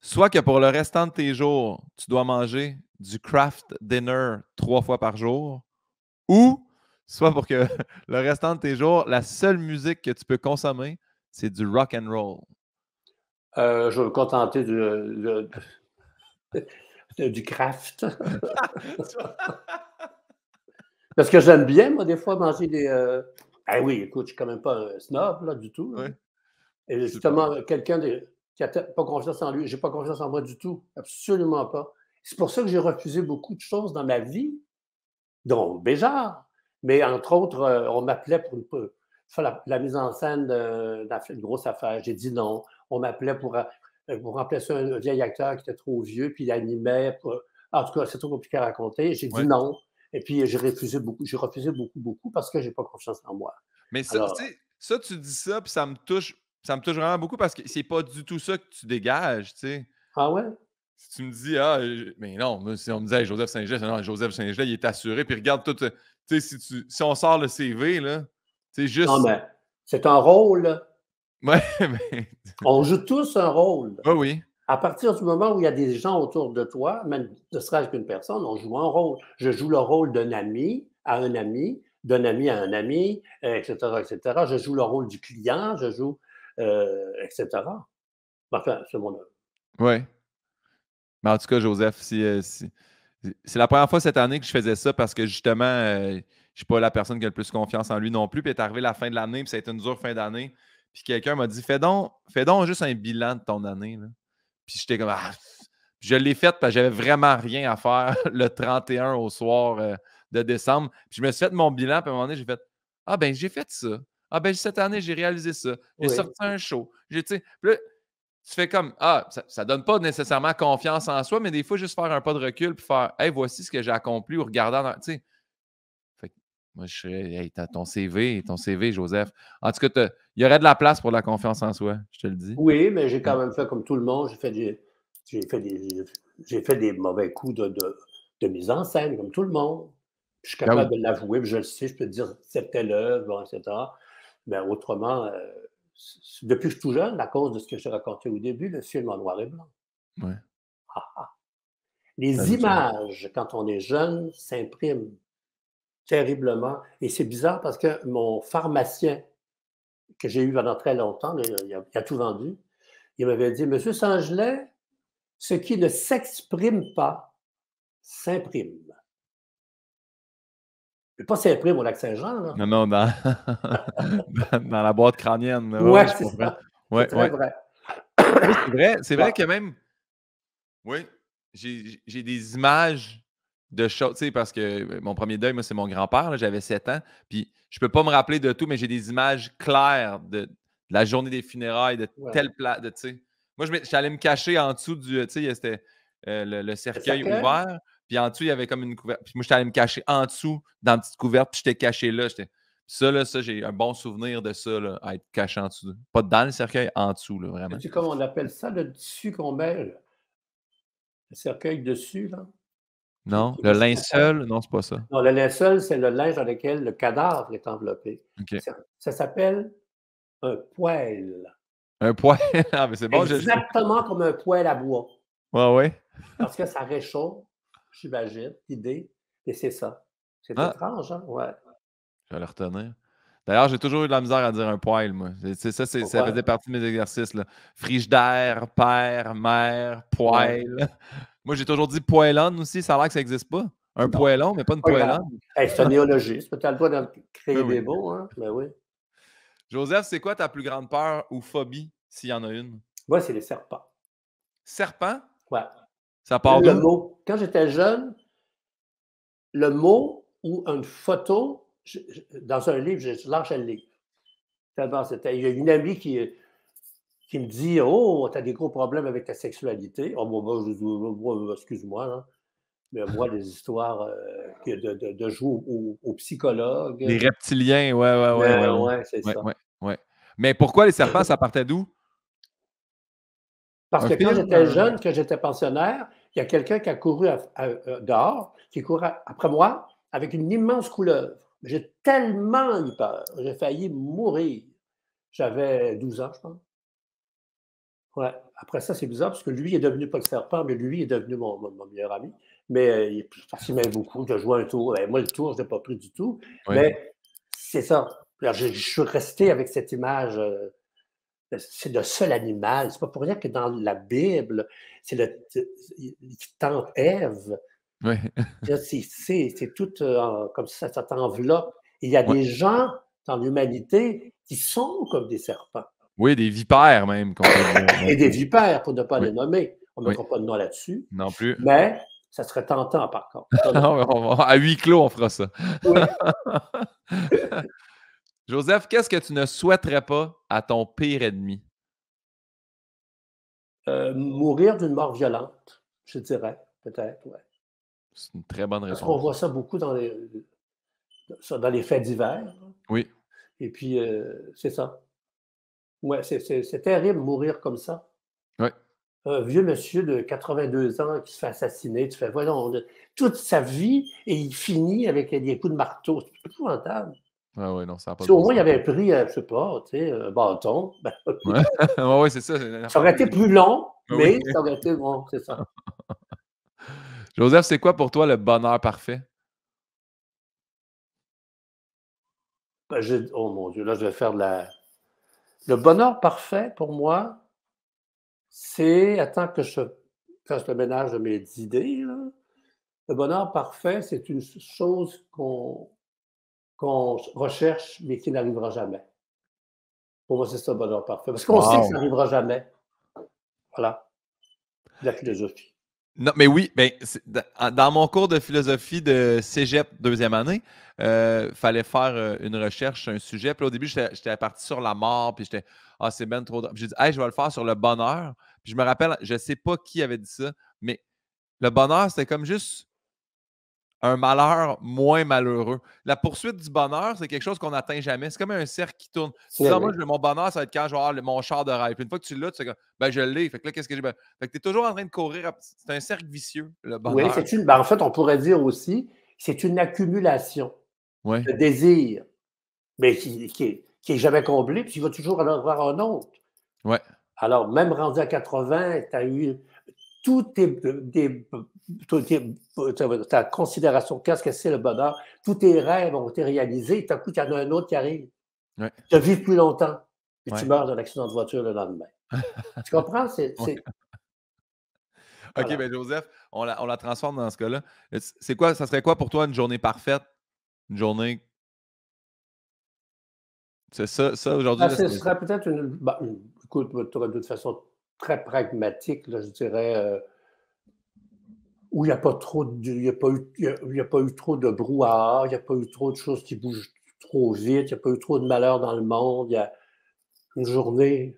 [SPEAKER 1] Soit que pour le restant de tes jours, tu dois manger du craft dinner 3 fois par jour, ou soit pour que le restant de tes jours, la seule musique que tu peux consommer, c'est du rock and roll.
[SPEAKER 2] Je vais me contenter du craft. Parce que j'aime bien, moi, des fois, manger des. Ah oui, écoute, je suis quand même pas un snob, là, du tout. Là.
[SPEAKER 1] Ouais,
[SPEAKER 2] Et
[SPEAKER 1] super.
[SPEAKER 2] justement, qui n'a pas confiance en lui, j'ai pas confiance en moi du tout. Absolument pas. C'est pour ça que j'ai refusé beaucoup de choses dans ma vie, dont Béjart. Mais entre autres, on m'appelait pour faire la mise en scène d'une grosse affaire. J'ai dit non. On m'appelait pour remplacer un vieil acteur qui était trop vieux, puis il animait. En tout cas, c'est trop compliqué à raconter. J'ai dit
[SPEAKER 1] Ouais.
[SPEAKER 2] non. Et puis, j'ai refusé beaucoup parce que j'ai pas confiance en moi.
[SPEAKER 1] Mais ça,
[SPEAKER 2] Alors,
[SPEAKER 1] tu sais, ça, tu dis ça, puis ça me touche vraiment beaucoup parce que c'est pas du tout ça que tu dégages, tu sais.
[SPEAKER 2] ah ouais?
[SPEAKER 1] Si tu me dis, ah, mais non, moi, si on me dit, hey, Joseph Saint-Gelais, non, Joseph Saint-Gelais, il est assuré, puis regarde tout, tu sais, si on sort le CV, là, c'est
[SPEAKER 2] Non,
[SPEAKER 1] juste,
[SPEAKER 2] mais c'est un rôle.
[SPEAKER 1] ouais, mais,
[SPEAKER 2] On joue tous un rôle.
[SPEAKER 1] oui, oui,
[SPEAKER 2] À partir du moment où il y a des gens autour de toi, même ne serait-ce qu'une personne, on joue un rôle. Je joue le rôle d'un ami à un ami, d'un ami à un ami, etc., etc. Je joue le rôle du client, je joue, etc. Enfin, c'est mon œuvre.
[SPEAKER 1] ouais. Mais en tout cas, Joseph, c'est la première fois cette année que je faisais ça parce que justement, je ne suis pas la personne qui a le plus confiance en lui non plus. Puis est arrivé la fin de l'année, puis ça a été une dure fin d'année. Puis quelqu'un m'a dit, fais donc juste un bilan de ton année, là. Puis j'étais comme, ah. Puis je l'ai fait parce que j'avais vraiment rien à faire le 31 au soir de décembre. Puis je me suis fait mon bilan, puis à un moment donné, j'ai fait, ah ben j'ai fait ça. Ah ben cette année, j'ai réalisé ça. J'ai
[SPEAKER 2] Oui.
[SPEAKER 1] sorti un show. Tu sais, puis là, tu fais comme, ah, ça donne pas nécessairement confiance en soi, mais des fois, juste faire un pas de recul puis faire, hey, voici ce que j'ai accompli ou regardant, tu sais. Fait que moi, je serais, hey, t'as ton CV, Joseph. En tout cas, il y aurait de la place pour la confiance en soi, je te le dis.
[SPEAKER 2] Oui, mais j'ai
[SPEAKER 1] Ouais.
[SPEAKER 2] quand même fait comme tout le monde. J'ai fait des mauvais coups de mise en scène, comme tout le monde. Je suis
[SPEAKER 1] Ben oui.
[SPEAKER 2] capable de l'avouer, puis je le sais, je peux te dire c'était l'œuvre, bon, etc. Mais autrement, depuis que je suis tout jeune, à cause de ce que j'ai raconté au début, le film en noir et blanc.
[SPEAKER 1] Ouais. Ça
[SPEAKER 2] Les
[SPEAKER 1] joue sur.
[SPEAKER 2] images, quand on est jeune, s'impriment terriblement. Et c'est bizarre parce que mon pharmacien, que j'ai eu pendant très longtemps, là, il a tout vendu, il m'avait dit, Monsieur Sangelet, ce qui ne s'exprime pas s'imprime. Mais pas s'imprime au Lac-Saint-Jean, là.
[SPEAKER 1] Non, non, dans la boîte crânienne. Oui,
[SPEAKER 2] Ouais,
[SPEAKER 1] ouais, je
[SPEAKER 2] c'est
[SPEAKER 1] comprends.
[SPEAKER 2] ça.
[SPEAKER 1] Oui,
[SPEAKER 2] C'est très
[SPEAKER 1] oui.
[SPEAKER 2] vrai.
[SPEAKER 1] Oui, c'est vrai
[SPEAKER 2] Bon,
[SPEAKER 1] que même, oui, j'ai des images de choses, tu sais, parce que mon premier deuil, moi, c'est mon grand-père, là, j'avais 7 ans, puis je peux pas me rappeler de tout, mais j'ai des images claires de la journée des funérailles, de
[SPEAKER 2] ouais.
[SPEAKER 1] telle place, tu sais. Moi, j'allais me cacher en dessous du, tu sais, c'était le
[SPEAKER 2] Le
[SPEAKER 1] cercueil
[SPEAKER 2] cercueil?
[SPEAKER 1] ouvert, puis en dessous, il y avait comme une couverte. Puis moi, j'étais allé me cacher en dessous, dans une petite couverte, puis j'étais caché là. Ça, là, j'ai un bon souvenir de ça, là, à être caché en dessous. Pas dans le cercueil, en dessous, là, vraiment.
[SPEAKER 2] Sais-tu comment on appelle ça, le dessus qu'on met, le cercueil dessus, là?
[SPEAKER 1] Non?
[SPEAKER 2] Qui
[SPEAKER 1] Le
[SPEAKER 2] est central?
[SPEAKER 1] linceul? Non, c'est pas ça.
[SPEAKER 2] Non, le linceul, c'est le linge dans lequel le cadavre est enveloppé.
[SPEAKER 1] OK.
[SPEAKER 2] Ça s'appelle un poêle.
[SPEAKER 1] Un poêle? Ah, mais c'est bon,
[SPEAKER 2] Exactement comme un poêle à bois.
[SPEAKER 1] ouais, ouais.
[SPEAKER 2] Parce que ça réchauffe, j'imagine, l'idée, et c'est ça. C'est
[SPEAKER 1] Ah,
[SPEAKER 2] étrange, hein? Ouais.
[SPEAKER 1] je vais le retenir. D'ailleurs, j'ai toujours eu de la misère à dire un poêle, moi. Ça, ça
[SPEAKER 2] Pourquoi?
[SPEAKER 1] faisait partie de mes exercices, là. Frigidaire, père, mère,
[SPEAKER 2] Ouais.
[SPEAKER 1] poêle. Moi, j'ai toujours dit poêlonne aussi. Ça a l'air que ça n'existe pas. Un
[SPEAKER 2] Non,
[SPEAKER 1] poêlon, mais pas une
[SPEAKER 2] pas grave.
[SPEAKER 1] poêlonne.
[SPEAKER 2] Hey, c'est un néologisme. Tu as le droit de
[SPEAKER 1] Ben
[SPEAKER 2] créer des
[SPEAKER 1] oui.
[SPEAKER 2] mots, hein? Ben oui.
[SPEAKER 1] Joseph, c'est quoi ta plus grande peur ou phobie, s'il y en a une?
[SPEAKER 2] Moi, c'est les serpents.
[SPEAKER 1] Serpent?
[SPEAKER 2] Ouais.
[SPEAKER 1] Ça part
[SPEAKER 2] Le
[SPEAKER 1] d'où?
[SPEAKER 2] mot. Quand j'étais jeune, le mot ou une photo, dans un livre, je lâchais le livre. Tellement c'était. Il y a une amie qui me dit: «Oh, tu as des gros problèmes avec ta sexualité». Oh, moi, je dis: Excuse-moi, là, mais moi, des histoires de jouer au psychologue.
[SPEAKER 1] Les reptiliens, ouais, ouais, ouais, ouais,
[SPEAKER 2] Ben
[SPEAKER 1] ouais.
[SPEAKER 2] ouais, c'est
[SPEAKER 1] Ouais,
[SPEAKER 2] ça.
[SPEAKER 1] ouais, ouais. Mais pourquoi les serpents, ça partait d'où?
[SPEAKER 2] Parce
[SPEAKER 1] Un
[SPEAKER 2] que quand
[SPEAKER 1] film?
[SPEAKER 2] j'étais jeune, que j'étais pensionnaire, il y a quelqu'un qui a couru dehors, qui courait après moi avec une immense couleuvre. J'ai tellement eu peur, j'ai failli mourir. J'avais 12 ans, je pense. Ouais. Après ça, c'est bizarre parce que lui est devenu pas le serpent, mais lui est devenu mon meilleur ami. Mais parce qu'il m'aimait beaucoup, de jouer un tour. Ben, moi, le tour, je l'ai pas pris du tout.
[SPEAKER 1] Oui.
[SPEAKER 2] Mais c'est ça. Alors, je suis resté avec cette image. C'est le seul animal. C'est pas pour rien que dans la Bible, c'est qui tente Ève.
[SPEAKER 1] Oui.
[SPEAKER 2] C'est tout comme ça t'enveloppe. Et il y a
[SPEAKER 1] Ouais.
[SPEAKER 2] des gens dans l'humanité qui sont comme des serpents.
[SPEAKER 1] Oui, des vipères même qu'on peut dire. Ouais,
[SPEAKER 2] Et des
[SPEAKER 1] ouais.
[SPEAKER 2] vipères, pour ne pas
[SPEAKER 1] Oui,
[SPEAKER 2] les nommer. On ne
[SPEAKER 1] oui.
[SPEAKER 2] mettra pas de nom là-dessus.
[SPEAKER 1] Non plus.
[SPEAKER 2] Mais Ça serait tentant, par contre.
[SPEAKER 1] À huis clos, on fera ça.
[SPEAKER 2] Oui.
[SPEAKER 1] Joseph, qu'est-ce que tu ne souhaiterais pas à ton pire ennemi?
[SPEAKER 2] Mourir d'une mort violente, je dirais, peut-être, ouais.
[SPEAKER 1] C'est une très bonne
[SPEAKER 2] Parce qu'on
[SPEAKER 1] réponse.
[SPEAKER 2] voit ça beaucoup dans les faits divers, là.
[SPEAKER 1] Oui.
[SPEAKER 2] Et puis, c'est ça. Ouais, c'est terrible mourir comme ça.
[SPEAKER 1] Oui.
[SPEAKER 2] Un vieux monsieur de 82 ans qui se fait assassiner, tu fais: «Voyons, toute sa vie et il finit avec des coups de marteau». C'est épouvantable.
[SPEAKER 1] Ah ouais, non, ça n'a pas
[SPEAKER 2] Si
[SPEAKER 1] de
[SPEAKER 2] au
[SPEAKER 1] bon
[SPEAKER 2] moins il
[SPEAKER 1] sens.
[SPEAKER 2] avait pris, je sais pas, tu sais, un bâton, ben,
[SPEAKER 1] Ouais, ouais, ouais, c'est ça, c'est une
[SPEAKER 2] ça
[SPEAKER 1] affaire
[SPEAKER 2] aurait été
[SPEAKER 1] plus
[SPEAKER 2] plus long,
[SPEAKER 1] ah oui.
[SPEAKER 2] mais ça aurait été bon, c'est ça.
[SPEAKER 1] Joseph, c'est quoi pour toi le bonheur parfait?
[SPEAKER 2] Ben, oh mon Dieu, là, je vais faire le bonheur parfait pour moi, c'est attends que je fasse le ménage de mes idées, là. Le bonheur parfait, c'est une chose qu'on recherche, mais qui n'arrivera jamais. Pour moi, c'est ça le bonheur parfait. Parce qu'on sait que ça
[SPEAKER 1] Wow!
[SPEAKER 2] n'arrivera jamais. Voilà, la philosophie.
[SPEAKER 1] Non, mais oui, ben, dans mon cours de philosophie de cégep deuxième année, fallait faire une recherche sur un sujet. Puis là, au début, j'étais parti sur la mort, puis j'étais ah, c'est ben trop. Puis j'ai dit, hey, je vais le faire sur le bonheur. Puis je me rappelle, je ne sais pas qui avait dit ça, mais le bonheur, c'était comme juste un malheur moins malheureux. La poursuite du bonheur, c'est quelque chose qu'on n'atteint jamais. C'est comme un cercle qui tourne. Tu dis,
[SPEAKER 2] Oui,
[SPEAKER 1] ah, moi,
[SPEAKER 2] oui.
[SPEAKER 1] mon bonheur, ça va être quand je vais avoir mon char de rêve. Puis une fois que tu l'as, tu sais comme, ben, je l'ai. Fait que là, qu'est-ce que j'ai? Ben, fait que tu es toujours en train de courir. C'est un cercle vicieux, le
[SPEAKER 2] Oui,
[SPEAKER 1] bonheur.
[SPEAKER 2] en fait, on pourrait dire aussi, c'est une accumulation
[SPEAKER 1] Oui,
[SPEAKER 2] de désirs, mais qui est jamais comblé, puis il va toujours en avoir un autre.
[SPEAKER 1] ouais,
[SPEAKER 2] Alors, même rendu à 80, tu as eu ta considération, qu'est-ce que c'est le bonheur? Tous tes rêves ont été réalisés, tout à coup, il y en a un autre qui arrive.
[SPEAKER 1] ouais,
[SPEAKER 2] Tu as vécu plus longtemps, et tu
[SPEAKER 1] ouais,
[SPEAKER 2] meurs d'un accident de voiture le lendemain. Tu comprends?
[SPEAKER 1] ouais. OK,
[SPEAKER 2] Voilà.
[SPEAKER 1] ben Joseph, on la transforme dans ce cas-là. C'est quoi, ça serait quoi pour toi une journée parfaite? Une journée. C'est ça aujourd'hui,
[SPEAKER 2] Ben,
[SPEAKER 1] là,
[SPEAKER 2] ce
[SPEAKER 1] c'est.
[SPEAKER 2] serait peut-être écoute, de façon très pragmatique, là, je dirais, où il n'y a pas trop de, il y a pas eu, il y a pas eu trop de brouhaha, il n'y a pas eu trop de choses qui bougent trop vite, il n'y a pas eu trop de malheur dans le monde. Il y a une journée,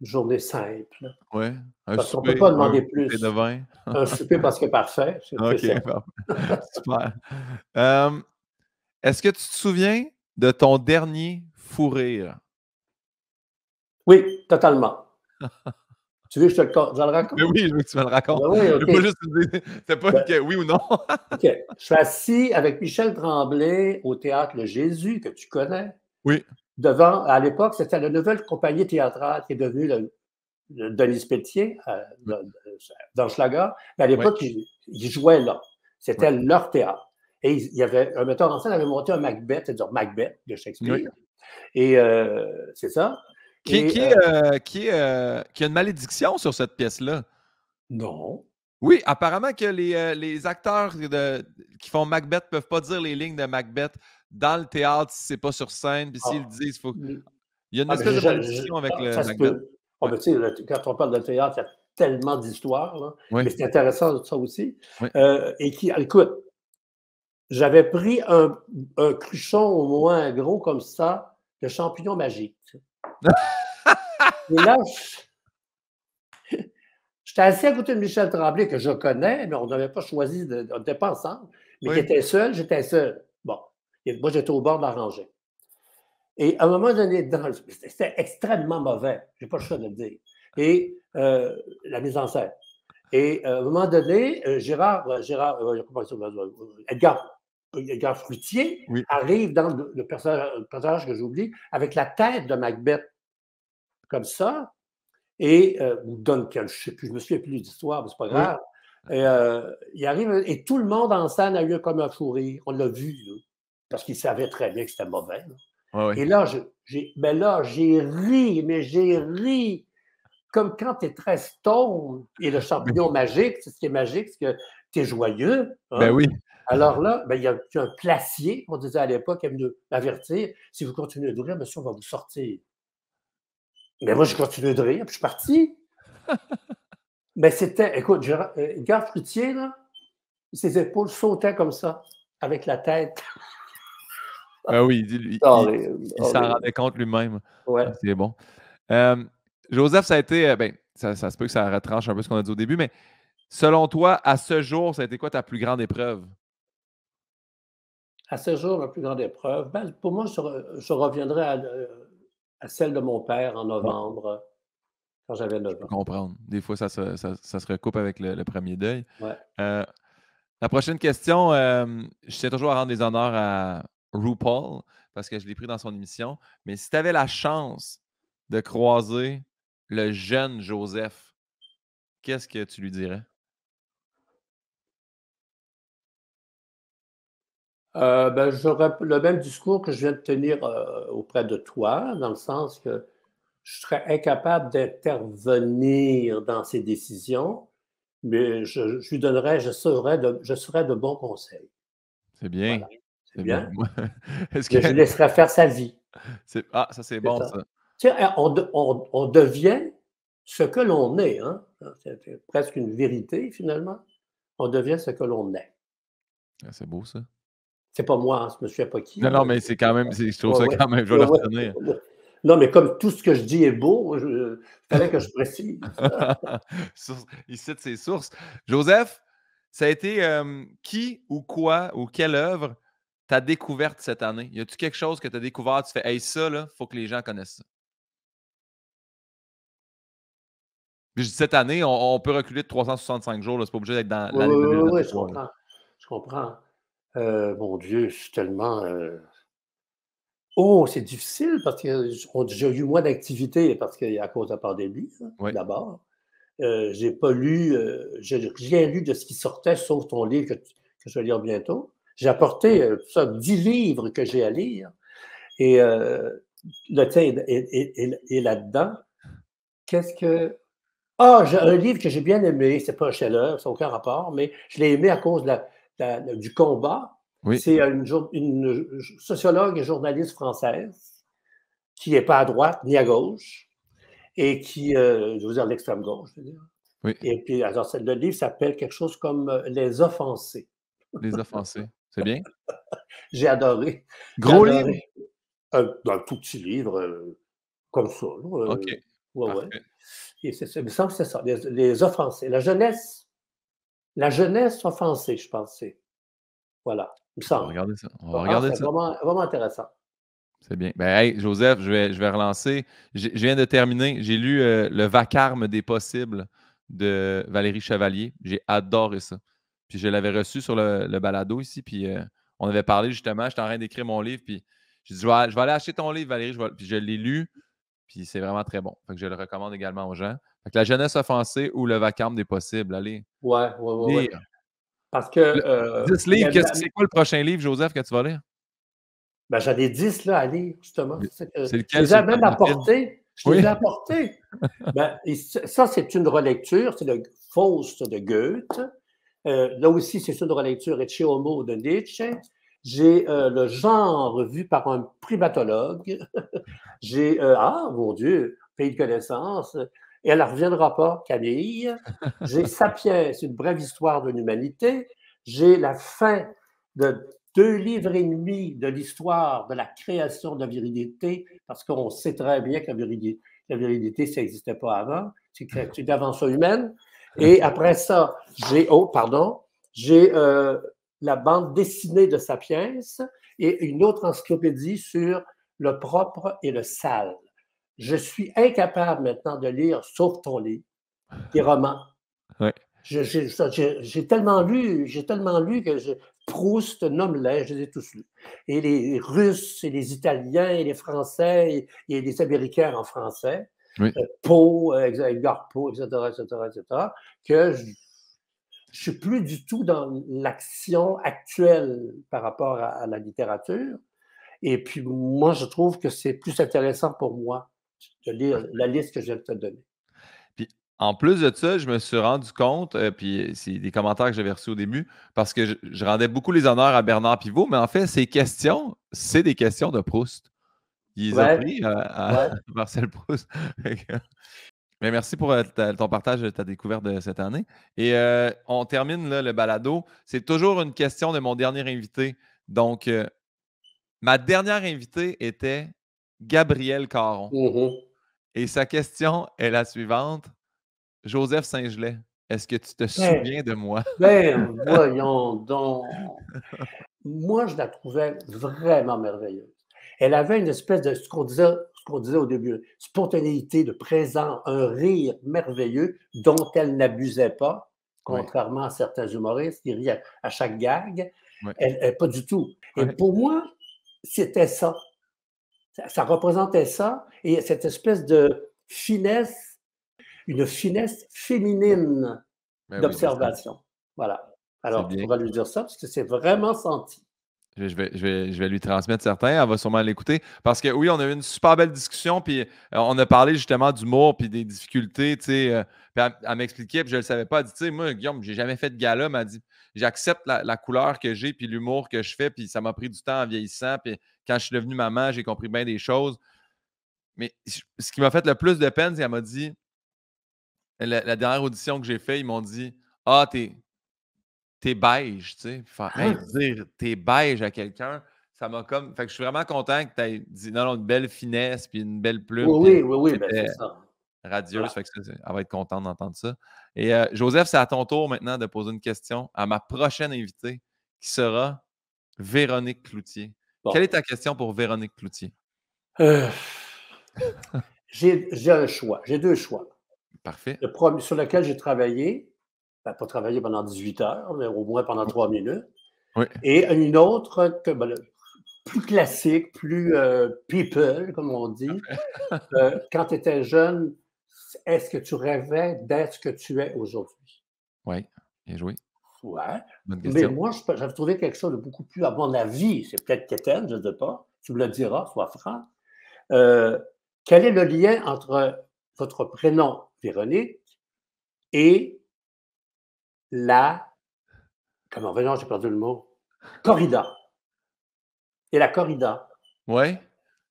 [SPEAKER 2] une journée simple.
[SPEAKER 1] Ouais, un
[SPEAKER 2] Parce qu'on ne peut
[SPEAKER 1] souper,
[SPEAKER 2] pas
[SPEAKER 1] un
[SPEAKER 2] demander
[SPEAKER 1] bouquet de
[SPEAKER 2] plus.
[SPEAKER 1] vin.
[SPEAKER 2] Un souper parce que parfait, c'est
[SPEAKER 1] OK,
[SPEAKER 2] ça.
[SPEAKER 1] parfait. Super. Hem, est-ce que tu te souviens de ton dernier fou rire?
[SPEAKER 2] Oui, totalement. Tu veux que je le
[SPEAKER 1] Ben
[SPEAKER 2] raconte?
[SPEAKER 1] oui, je veux que tu me le
[SPEAKER 2] Ah
[SPEAKER 1] racontes.
[SPEAKER 2] ben oui,
[SPEAKER 1] Je veux
[SPEAKER 2] OK.
[SPEAKER 1] pas juste me dire c'est pas
[SPEAKER 2] Ben,
[SPEAKER 1] que oui ou non.
[SPEAKER 2] OK. Je suis assis avec Michel Tremblay au théâtre Le Jésus, que tu connais.
[SPEAKER 1] Oui,
[SPEAKER 2] Devant, à l'époque, c'était la nouvelle compagnie théâtrale qui est devenue le Denis Pelletier,
[SPEAKER 1] oui,
[SPEAKER 2] dans Schlager. Mais à
[SPEAKER 1] oui,
[SPEAKER 2] l'époque, ils jouaient là.
[SPEAKER 1] oui,
[SPEAKER 2] C'était leur théâtre. Et il y avait un metteur en scène avait monté un Macbeth, c'est-à-dire Macbeth de
[SPEAKER 1] oui.
[SPEAKER 2] Shakespeare. Et c'est ça.
[SPEAKER 1] Qui
[SPEAKER 2] Et
[SPEAKER 1] qui, qui a une malédiction sur cette pièce-là?
[SPEAKER 2] non.
[SPEAKER 1] Oui, apparemment que les acteurs qui font Macbeth ne peuvent pas dire les lignes de Macbeth dans le théâtre si c'est pas sur scène, puis s'ils le
[SPEAKER 2] Ah,
[SPEAKER 1] disent, faut
[SPEAKER 2] mm,
[SPEAKER 1] il y a une
[SPEAKER 2] ah, mais
[SPEAKER 1] espèce de malédiction avec le
[SPEAKER 2] ça se
[SPEAKER 1] Macbeth.
[SPEAKER 2] peut. Ah,
[SPEAKER 1] Ouais,
[SPEAKER 2] ben, tu sais, quand on parle de théâtre, il y a tellement d'histoires, là.
[SPEAKER 1] oui,
[SPEAKER 2] Mais c'est intéressant, ça aussi.
[SPEAKER 1] oui.
[SPEAKER 2] Et écoute, j'avais pris un cruchon au moins gros comme ça, de champignons magiques. Et là, j'étais assis à côté de Michel Tremblay, que je connais, mais on n'avait pas choisi, on n'était pas ensemble, mais qui
[SPEAKER 1] Oui,
[SPEAKER 2] était seul, j'étais seul. Bon, et moi, j'étais au bord de la rangée. Et à un moment donné, c'était extrêmement mauvais, je n'ai pas le choix de le dire. Et la mise en scène. Et à un moment donné, comment il s'appelle, Edgar Fruitier
[SPEAKER 1] oui,
[SPEAKER 2] arrive dans le personnage que j'oublie, avec la tête de Macbeth, comme ça, et ou Duncan, je ne sais plus, je me souviens plus de l'histoire, mais c'est pas
[SPEAKER 1] oui,
[SPEAKER 2] grave. Et, il arrive, et tout le monde en scène a eu comme un fou rire. On l'a vu, là, parce qu'il savait très bien que c'était mauvais, là.
[SPEAKER 1] ouais, ouais.
[SPEAKER 2] Et là, j'ai ri, mais j'ai ri comme quand tu es très stone et le champignon magique, c'est ce qui est magique, c'est que tu es joyeux,
[SPEAKER 1] Ben
[SPEAKER 2] hein?
[SPEAKER 1] oui.
[SPEAKER 2] Alors là, ben, il y a un placier, on disait à l'époque, qui est venu m'avertir: «Si vous continuez de rire, monsieur, on va vous sortir». Mais moi, j'ai continué de rire, puis je suis parti. Mais c'était, écoute, Gare Fruitier, là, ses épaules sautaient comme ça, avec la tête.
[SPEAKER 1] Ah oui, il
[SPEAKER 2] Horrible,
[SPEAKER 1] il s'en
[SPEAKER 2] horrible.
[SPEAKER 1] rendait compte lui-même. Ah,
[SPEAKER 2] Ouais.
[SPEAKER 1] c'est bon. Joseph, ça a été, ben, ça se peut que ça retranche un peu ce qu'on a dit au début, mais selon toi, à ce jour, ça a été quoi ta plus grande épreuve?
[SPEAKER 2] À ce jour, ma plus grande épreuve, ben, pour moi, je reviendrai à celle de mon père en
[SPEAKER 1] Ouais,
[SPEAKER 2] novembre, quand j'avais
[SPEAKER 1] je
[SPEAKER 2] 9
[SPEAKER 1] peux
[SPEAKER 2] ans.
[SPEAKER 1] comprendre. Des fois, ça se recoupe avec le premier deuil.
[SPEAKER 2] Ouais.
[SPEAKER 1] Heu, la prochaine question, je tiens toujours à rendre les honneurs à RuPaul parce que je l'ai pris dans son émission, mais si tu avais la chance de croiser le jeune Joseph, qu'est-ce que tu lui dirais?
[SPEAKER 2] Ben, j'aurais le même discours que je viens de tenir, auprès de toi, dans le sens que je serais incapable d'intervenir dans ses décisions, mais je lui donnerais je serais de bons conseils.
[SPEAKER 1] C'est bien,
[SPEAKER 2] Voilà, c'est
[SPEAKER 1] c'est bien.
[SPEAKER 2] bien,
[SPEAKER 1] Moi, est-ce que
[SPEAKER 2] mais je laisserais faire sa vie,
[SPEAKER 1] ça, c'est
[SPEAKER 2] c'est
[SPEAKER 1] bon
[SPEAKER 2] ça.
[SPEAKER 1] ça.
[SPEAKER 2] Tu sais, on devient ce que l'on est, hein. C'est presque une vérité finalement. On devient ce que l'on est.
[SPEAKER 1] Ah, c'est beau ça.
[SPEAKER 2] C'est pas moi, hein, je me souviens pas qui,
[SPEAKER 1] Non, non,
[SPEAKER 2] là.
[SPEAKER 1] mais c'est quand même je trouve
[SPEAKER 2] Ouais,
[SPEAKER 1] ça
[SPEAKER 2] ouais.
[SPEAKER 1] quand même je vais
[SPEAKER 2] Ouais,
[SPEAKER 1] le
[SPEAKER 2] ouais.
[SPEAKER 1] retenir.
[SPEAKER 2] Ouais. Non, mais comme tout ce que je dis est beau, fallait que je précise.
[SPEAKER 1] Il cite ses sources. Joseph, ça a été, qui ou quoi ou quelle œuvre ta découverte cette année? Y a-tu quelque chose que tu as découvert, tu fais: «Hey, ça là, faut que les gens connaissent ça»? Puis je dis cette année, on peut reculer de 365 jours, là, c'est pas obligé d'être dans
[SPEAKER 2] Oui,
[SPEAKER 1] l'année
[SPEAKER 2] oui, oui, oui, je
[SPEAKER 1] 2023, là.
[SPEAKER 2] comprends. Je comprends. Mon Dieu, je suis tellement, oh, c'est difficile parce que j'ai eu moins d'activités parce qu'à cause de la pandémie, hein,
[SPEAKER 1] Oui,
[SPEAKER 2] d'abord. J'ai pas lu, j'ai rien lu de ce qui sortait sauf ton livre que je vais lire bientôt. J'ai apporté, tout ça, 10 livres que j'ai à lire et le tien est là-dedans. Qu'est-ce que j'ai un livre que j'ai bien aimé, c'est pas un chef-d'œuvre, ça n'a aucun rapport, mais je l'ai aimé à cause du combat.
[SPEAKER 1] oui,
[SPEAKER 2] C'est une sociologue et journaliste française qui n'est pas à droite ni à gauche et qui, je veux dire l'extrême gauche, je veux dire.
[SPEAKER 1] oui,
[SPEAKER 2] Et puis, alors, le livre s'appelle quelque chose comme Les Offensés.
[SPEAKER 1] les offensés. C'est bien.
[SPEAKER 2] J'ai adoré. J'ai
[SPEAKER 1] Gros livre?
[SPEAKER 2] adoré. Un tout petit livre, comme ça, là,
[SPEAKER 1] OK,
[SPEAKER 2] ouais, ouais.
[SPEAKER 1] parfait.
[SPEAKER 2] Et il me semble que c'est ça, les offensés. La jeunesse offensée, je pense, c'est voilà, il me
[SPEAKER 1] On va
[SPEAKER 2] semble.
[SPEAKER 1] regarder ça, on va regarder
[SPEAKER 2] C'est
[SPEAKER 1] ça.
[SPEAKER 2] vraiment, vraiment intéressant.
[SPEAKER 1] C'est bien. Ben, hey, Joseph, je vais relancer. Je viens de terminer. J'ai lu Le vacarme des possibles de Valérie Chevalier. J'ai adoré ça. Puis je l'avais reçu sur le balado ici. Puis on avait parlé justement. J'étais en train d'écrire mon livre. Puis j'ai dit, je vais aller acheter ton livre, Valérie. Puis je l'ai lu. Puis c'est vraiment très bon. Fait que je le recommande également aux gens. Fait que La jeunesse offensée ou Le vacarme des possibles. Allez,
[SPEAKER 2] Ouais, ouais, ouais, ouais.
[SPEAKER 1] lire.
[SPEAKER 2] Parce que,
[SPEAKER 1] 10
[SPEAKER 2] il y
[SPEAKER 1] livres.
[SPEAKER 2] a
[SPEAKER 1] C'est quoi le prochain livre, Joseph, que tu vas lire?
[SPEAKER 2] ben, j'en ai 10 là à lire, justement. C'est ça que
[SPEAKER 1] C'est
[SPEAKER 2] je
[SPEAKER 1] lequel
[SPEAKER 2] les
[SPEAKER 1] sur
[SPEAKER 2] ai
[SPEAKER 1] le top
[SPEAKER 2] même
[SPEAKER 1] 10 000?
[SPEAKER 2] apportés. Je les
[SPEAKER 1] Oui.
[SPEAKER 2] ai apportés. Ben, et ça, c'est une relecture, c'est le Faust de Goethe. Là aussi, c'est une relecture Ecce Homo de Nietzsche. J'ai le genre vu par un primatologue. J'ai ah mon Dieu, Pays de connaissance. Et elle ne reviendra pas, Camille. J'ai Sapiens, une brève histoire de l'humanité. J'ai la fin de 2 livres et demi de l'histoire de la création de la virilité, parce qu'on sait très bien que la virilité, ça n'existait pas avant. C'est une invention humaine. Et après ça, j'ai la bande dessinée de Sapiens et une autre encyclopédie sur le propre et le sale. Je suis incapable maintenant de lire, sauf ton livre, des romans.
[SPEAKER 1] Ouais.
[SPEAKER 2] J'ai tellement lu que Proust, nomme-les, je les ai tous lus. Et les Russes, et les Italiens, et les Français, et les Américains en français,
[SPEAKER 1] Oui.
[SPEAKER 2] Poe, Edgar Poe, etc., etc., etc., que je suis plus du tout dans l'action actuelle par rapport à la littérature. Et puis, moi, je trouve que c'est plus intéressant pour moi de lire la liste que je viens de te donner.
[SPEAKER 1] Puis en plus de ça, je me suis rendu compte, puis c'est des commentaires que j'avais reçus au début, parce que je rendais beaucoup les honneurs à Bernard Pivot, mais en fait, ces questions, c'est des questions de Proust. Il les a
[SPEAKER 2] Ouais,
[SPEAKER 1] pris à
[SPEAKER 2] ouais.
[SPEAKER 1] Marcel Proust. Fait que Mais merci pour ton partage de ta découverte de cette année. Et on termine là, le balado. C'est toujours une question de mon dernier invité. Donc, ma dernière invitée était Gabrielle Caron.
[SPEAKER 2] Mhm.
[SPEAKER 1] Et sa question est la suivante. Joseph Saint-Gelais, est-ce que tu te
[SPEAKER 2] Ben,
[SPEAKER 1] souviens de moi?
[SPEAKER 2] voyons donc. Moi, je la trouvais vraiment merveilleuse. Elle avait une espèce de, ce qu'on disait au début, spontanéité de présent, un rire merveilleux dont elle n'abusait pas,
[SPEAKER 1] Oui,
[SPEAKER 2] contrairement à certains humoristes qui rient à chaque gag.
[SPEAKER 1] oui,
[SPEAKER 2] Pas du tout. Et
[SPEAKER 1] oui.
[SPEAKER 2] pour moi, c'était ça. Ça représentait ça et cette espèce de finesse, une finesse féminine
[SPEAKER 1] Ben oui, mais
[SPEAKER 2] d'observation. Voilà.
[SPEAKER 1] c'est
[SPEAKER 2] Alors, tu
[SPEAKER 1] bien.
[SPEAKER 2] pourras lui dire ça parce que c'est vraiment senti.
[SPEAKER 1] Je vais lui transmettre certains. Elle va sûrement l'écouter. Parce que oui, on a eu une super belle discussion. Puis on a parlé justement d'humour puis des difficultés. Tu sais, puis elle m'expliquait, puis je ne le savais pas. Elle dit, tu sais, moi, Guillaume, j'ai jamais fait de gala. Mais elle dit, j'accepte la couleur que j'ai puis l'humour que je fais. Puis ça m'a pris du temps en vieillissant. Puis quand je suis devenu maman, j'ai compris bien des choses. Mais ce qui m'a fait le plus de peine, c'est qu'elle m'a dit, la dernière audition que j'ai faite, ils m'ont dit, ah, t'es beige, tu sais. Puis faire, hey,
[SPEAKER 2] Hein?
[SPEAKER 1] dire t'es beige à quelqu'un, ça m'a comme. Fait que je suis vraiment content que tu aies dit non, non, une belle finesse, puis une belle plume,
[SPEAKER 2] Oui,
[SPEAKER 1] puis
[SPEAKER 2] oui, oui, oui, ben
[SPEAKER 1] c'était
[SPEAKER 2] c'est ça.
[SPEAKER 1] radieuse.
[SPEAKER 2] Voilà.
[SPEAKER 1] Fait que ça, elle va être contente d'entendre ça. Et Joseph, c'est à ton tour maintenant de poser une question à ma prochaine invitée, qui sera Véronique Cloutier. Quelle est
[SPEAKER 2] Bon.
[SPEAKER 1] ta question pour Véronique Cloutier?
[SPEAKER 2] Euh, j'ai un choix. J'ai deux choix.
[SPEAKER 1] Parfait.
[SPEAKER 2] Le premier sur lequel j'ai travaillé, ben, pas travaillé pendant 18 heures, mais au moins pendant 3 minutes.
[SPEAKER 1] Oui.
[SPEAKER 2] Et une autre que, ben, plus classique, plus people, comme on dit. Quand tu étais jeune, est-ce que tu rêvais d'être ce que tu es aujourd'hui?
[SPEAKER 1] Oui. Bien joué.
[SPEAKER 2] Ouais.
[SPEAKER 1] Bonne
[SPEAKER 2] Mais
[SPEAKER 1] question.
[SPEAKER 2] moi, j'avais trouvé quelque chose de beaucoup plus, à mon avis, c'est peut-être quétaine, je ne sais pas. Tu me le diras, sois franc. Euh, Quel est le lien entre votre prénom, Véronique, et la, comment, voyons, j'ai perdu le mot, corrida. Et la corrida.
[SPEAKER 1] Oui.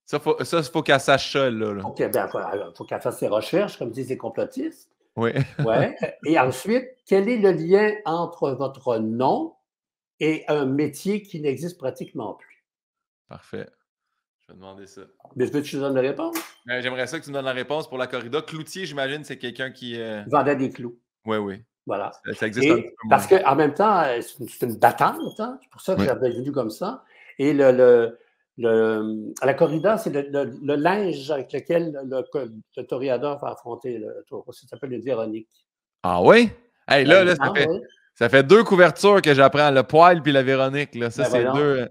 [SPEAKER 1] Ça, faut qu'elle sache ça, là.
[SPEAKER 2] OK, ben, faut qu'elle fasse ses recherches, comme disent les complotistes.
[SPEAKER 1] Oui.
[SPEAKER 2] Ouais. Et ensuite, quel est le lien entre votre nom et un métier qui n'existe pratiquement plus?
[SPEAKER 1] Parfait. Je vais demander ça.
[SPEAKER 2] Mais veux-tu que je te donne la réponse?
[SPEAKER 1] Ben, j'aimerais ça que tu me donnes la réponse pour la corrida. Cloutier, j'imagine, c'est quelqu'un qui.
[SPEAKER 2] Il vendait des clous.
[SPEAKER 1] Oui, oui.
[SPEAKER 2] Voilà.
[SPEAKER 1] Ça existe un petit
[SPEAKER 2] Et
[SPEAKER 1] peu
[SPEAKER 2] parce
[SPEAKER 1] moins.
[SPEAKER 2] qu'en même temps, c'est une battante, hein, c'est pour ça que
[SPEAKER 1] Oui.
[SPEAKER 2] j'avais venu comme ça. Et la corrida, c'est le linge avec lequel le toréador va affronter le taureau. Ça s'appelle le Véronique.
[SPEAKER 1] Ah oui? Hey,
[SPEAKER 2] Ben,
[SPEAKER 1] là,
[SPEAKER 2] il me
[SPEAKER 1] là,
[SPEAKER 2] semble, oui.
[SPEAKER 1] ça fait deux couvertures que j'apprends, le poil puis la Véronique. Là. Ça,
[SPEAKER 2] Ben
[SPEAKER 1] c'est
[SPEAKER 2] voyons.
[SPEAKER 1] deux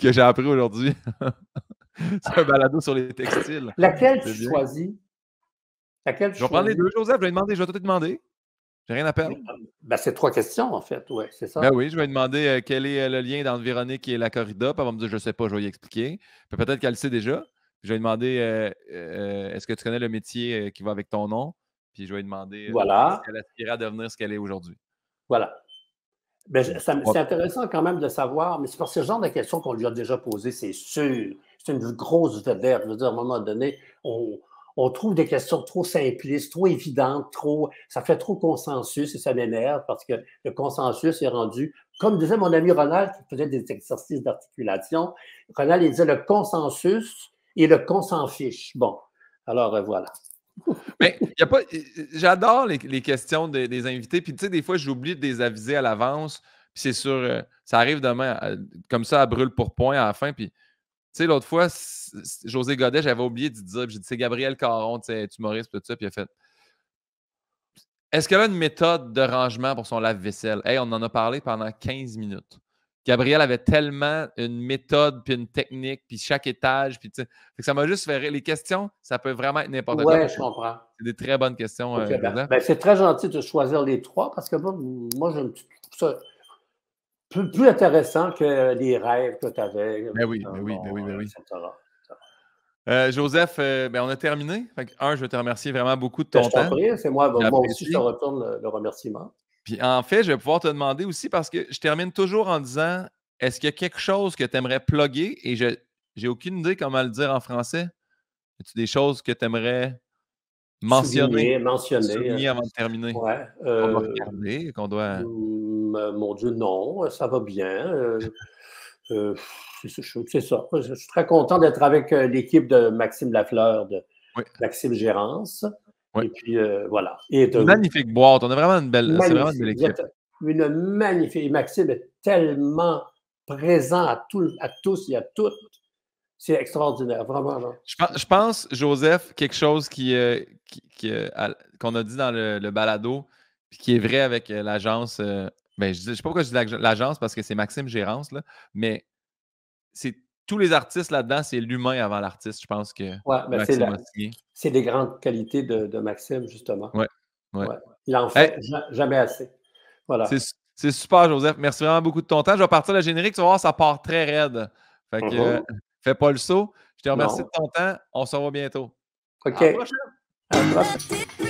[SPEAKER 1] que j'ai appris aujourd'hui. C'est un balado sur les textiles.
[SPEAKER 2] Laquelle tu
[SPEAKER 1] C'est bien.
[SPEAKER 2] choisis? Laquelle tu
[SPEAKER 1] Je vais prendre les
[SPEAKER 2] choisis?
[SPEAKER 1] deux, Joseph. Je vais tout te demander. J'ai rien à perdre.
[SPEAKER 2] Ben, c'est 3 questions, en fait, ouais, c'est
[SPEAKER 1] Ben
[SPEAKER 2] ça.
[SPEAKER 1] oui, je vais lui demander quel est le lien entre Véronique et la corrida. Puis elle va me dire, je ne sais pas, je vais lui expliquer. Puis peut-être qu'elle le sait déjà. Puis je vais lui demander, est-ce que tu connais le métier qui va avec ton nom? Puis je vais lui demander est-ce
[SPEAKER 2] Voilà,
[SPEAKER 1] qu'elle aspirait à devenir ce qu'elle est aujourd'hui.
[SPEAKER 2] voilà. Ben,
[SPEAKER 1] Puis
[SPEAKER 2] c'est intéressant quand même de savoir, mais c'est pour ce genre de questions qu'on lui a déjà posées, c'est sûr. C'est une grosse vedette. Je veux dire, à un moment donné, on trouve des questions trop simplistes, trop évidentes, ça fait trop consensus et ça m'énerve parce que le consensus est rendu, comme disait mon ami Ronald qui faisait des exercices d'articulation, Ronald, il disait le consensus et le qu'on s'en fiche. Bon, alors voilà.
[SPEAKER 1] mais il y a pas. J'adore les questions des invités. Puis tu sais, des fois, j'oublie de les aviser à l'avance. Puis c'est sûr, ça arrive demain, comme ça, à brûle pour point à la fin. Puis tu sais, l'autre fois, José Godet, j'avais oublié de dire, puis j'ai dit, c'est Gabriel Caron, tu sais, humoriste, tout ça. Puis il a fait, est-ce qu'elle a une méthode de rangement pour son lave-vaisselle? Hey, on en a parlé pendant 15 minutes. Gabriel avait tellement une méthode, puis une technique, puis chaque étage, puis tu sais. Fait que ça m'a juste fait rire. Les questions, ça peut vraiment être n'importe quoi,
[SPEAKER 2] Ouais,
[SPEAKER 1] puis
[SPEAKER 2] je
[SPEAKER 1] c'est
[SPEAKER 2] comprends.
[SPEAKER 1] des très bonnes questions,
[SPEAKER 2] OK,
[SPEAKER 1] Joseph.
[SPEAKER 2] c'est très gentil de choisir les trois parce que moi je trouve ça plus intéressant que les rêves que tu avais,
[SPEAKER 1] Ben oui, ben oui, ben
[SPEAKER 2] bon,
[SPEAKER 1] oui, ben oui.
[SPEAKER 2] etc.
[SPEAKER 1] Joseph, ben, on a terminé. Fait que, je veux te remercier vraiment beaucoup de
[SPEAKER 2] Ben,
[SPEAKER 1] ton
[SPEAKER 2] je t'en
[SPEAKER 1] temps.
[SPEAKER 2] prie, c'est moi, moi aussi, je te
[SPEAKER 1] J'apprécie.
[SPEAKER 2] retourne le remerciement.
[SPEAKER 1] Puis en fait, je vais pouvoir te demander aussi parce que je termine toujours en disant est-ce qu'il y a quelque chose que tu aimerais plugger et je j'ai aucune idée comment le dire en français. As-tu des choses que tu aimerais mentionner,
[SPEAKER 2] mentionner.
[SPEAKER 1] souligner avant de terminer.
[SPEAKER 2] Ouais.
[SPEAKER 1] Qu'on doit regarder, qu'on doit.
[SPEAKER 2] Mon Dieu, non, ça va bien. Euh, c'est ça. Je suis très content d'être avec l'équipe de Maxime Lafleur, de
[SPEAKER 1] Oui,
[SPEAKER 2] Maxime Gérance.
[SPEAKER 1] oui.
[SPEAKER 2] Et puis, voilà. Et
[SPEAKER 1] Une magnifique boîte. On a vraiment une belle. C'est vraiment une belle
[SPEAKER 2] magnifique. Vous
[SPEAKER 1] équipe.
[SPEAKER 2] êtes une magnifique. Maxime est tellement présent à tous et à toutes. C'est extraordinaire, vraiment. Là.
[SPEAKER 1] Je pense, Joseph, quelque chose qu'on a dit dans le balado, puis qui est vrai avec l'agence. Ben, je sais pas pourquoi je dis l'agence parce que c'est Maxime Gérance, là, mais c'est tous les artistes là-dedans, c'est l'humain avant l'artiste. Je pense que
[SPEAKER 2] Ouais, ben
[SPEAKER 1] Maxime a signé.
[SPEAKER 2] c'est les grandes qualités de Maxime, justement.
[SPEAKER 1] Ouais, ouais.
[SPEAKER 2] Ouais. Il en
[SPEAKER 1] Hey,
[SPEAKER 2] fait jamais assez. Voilà.
[SPEAKER 1] c'est super, Joseph. Merci vraiment beaucoup de ton temps. Je vais partir le générique. Tu vas voir, ça part très raide. Fait que
[SPEAKER 2] Mhm.
[SPEAKER 1] fais pas le saut. Je te remercie de
[SPEAKER 2] Non.
[SPEAKER 1] ton temps. On se revoit bientôt.
[SPEAKER 2] OK.
[SPEAKER 1] À la prochaine.
[SPEAKER 2] À la prochaine.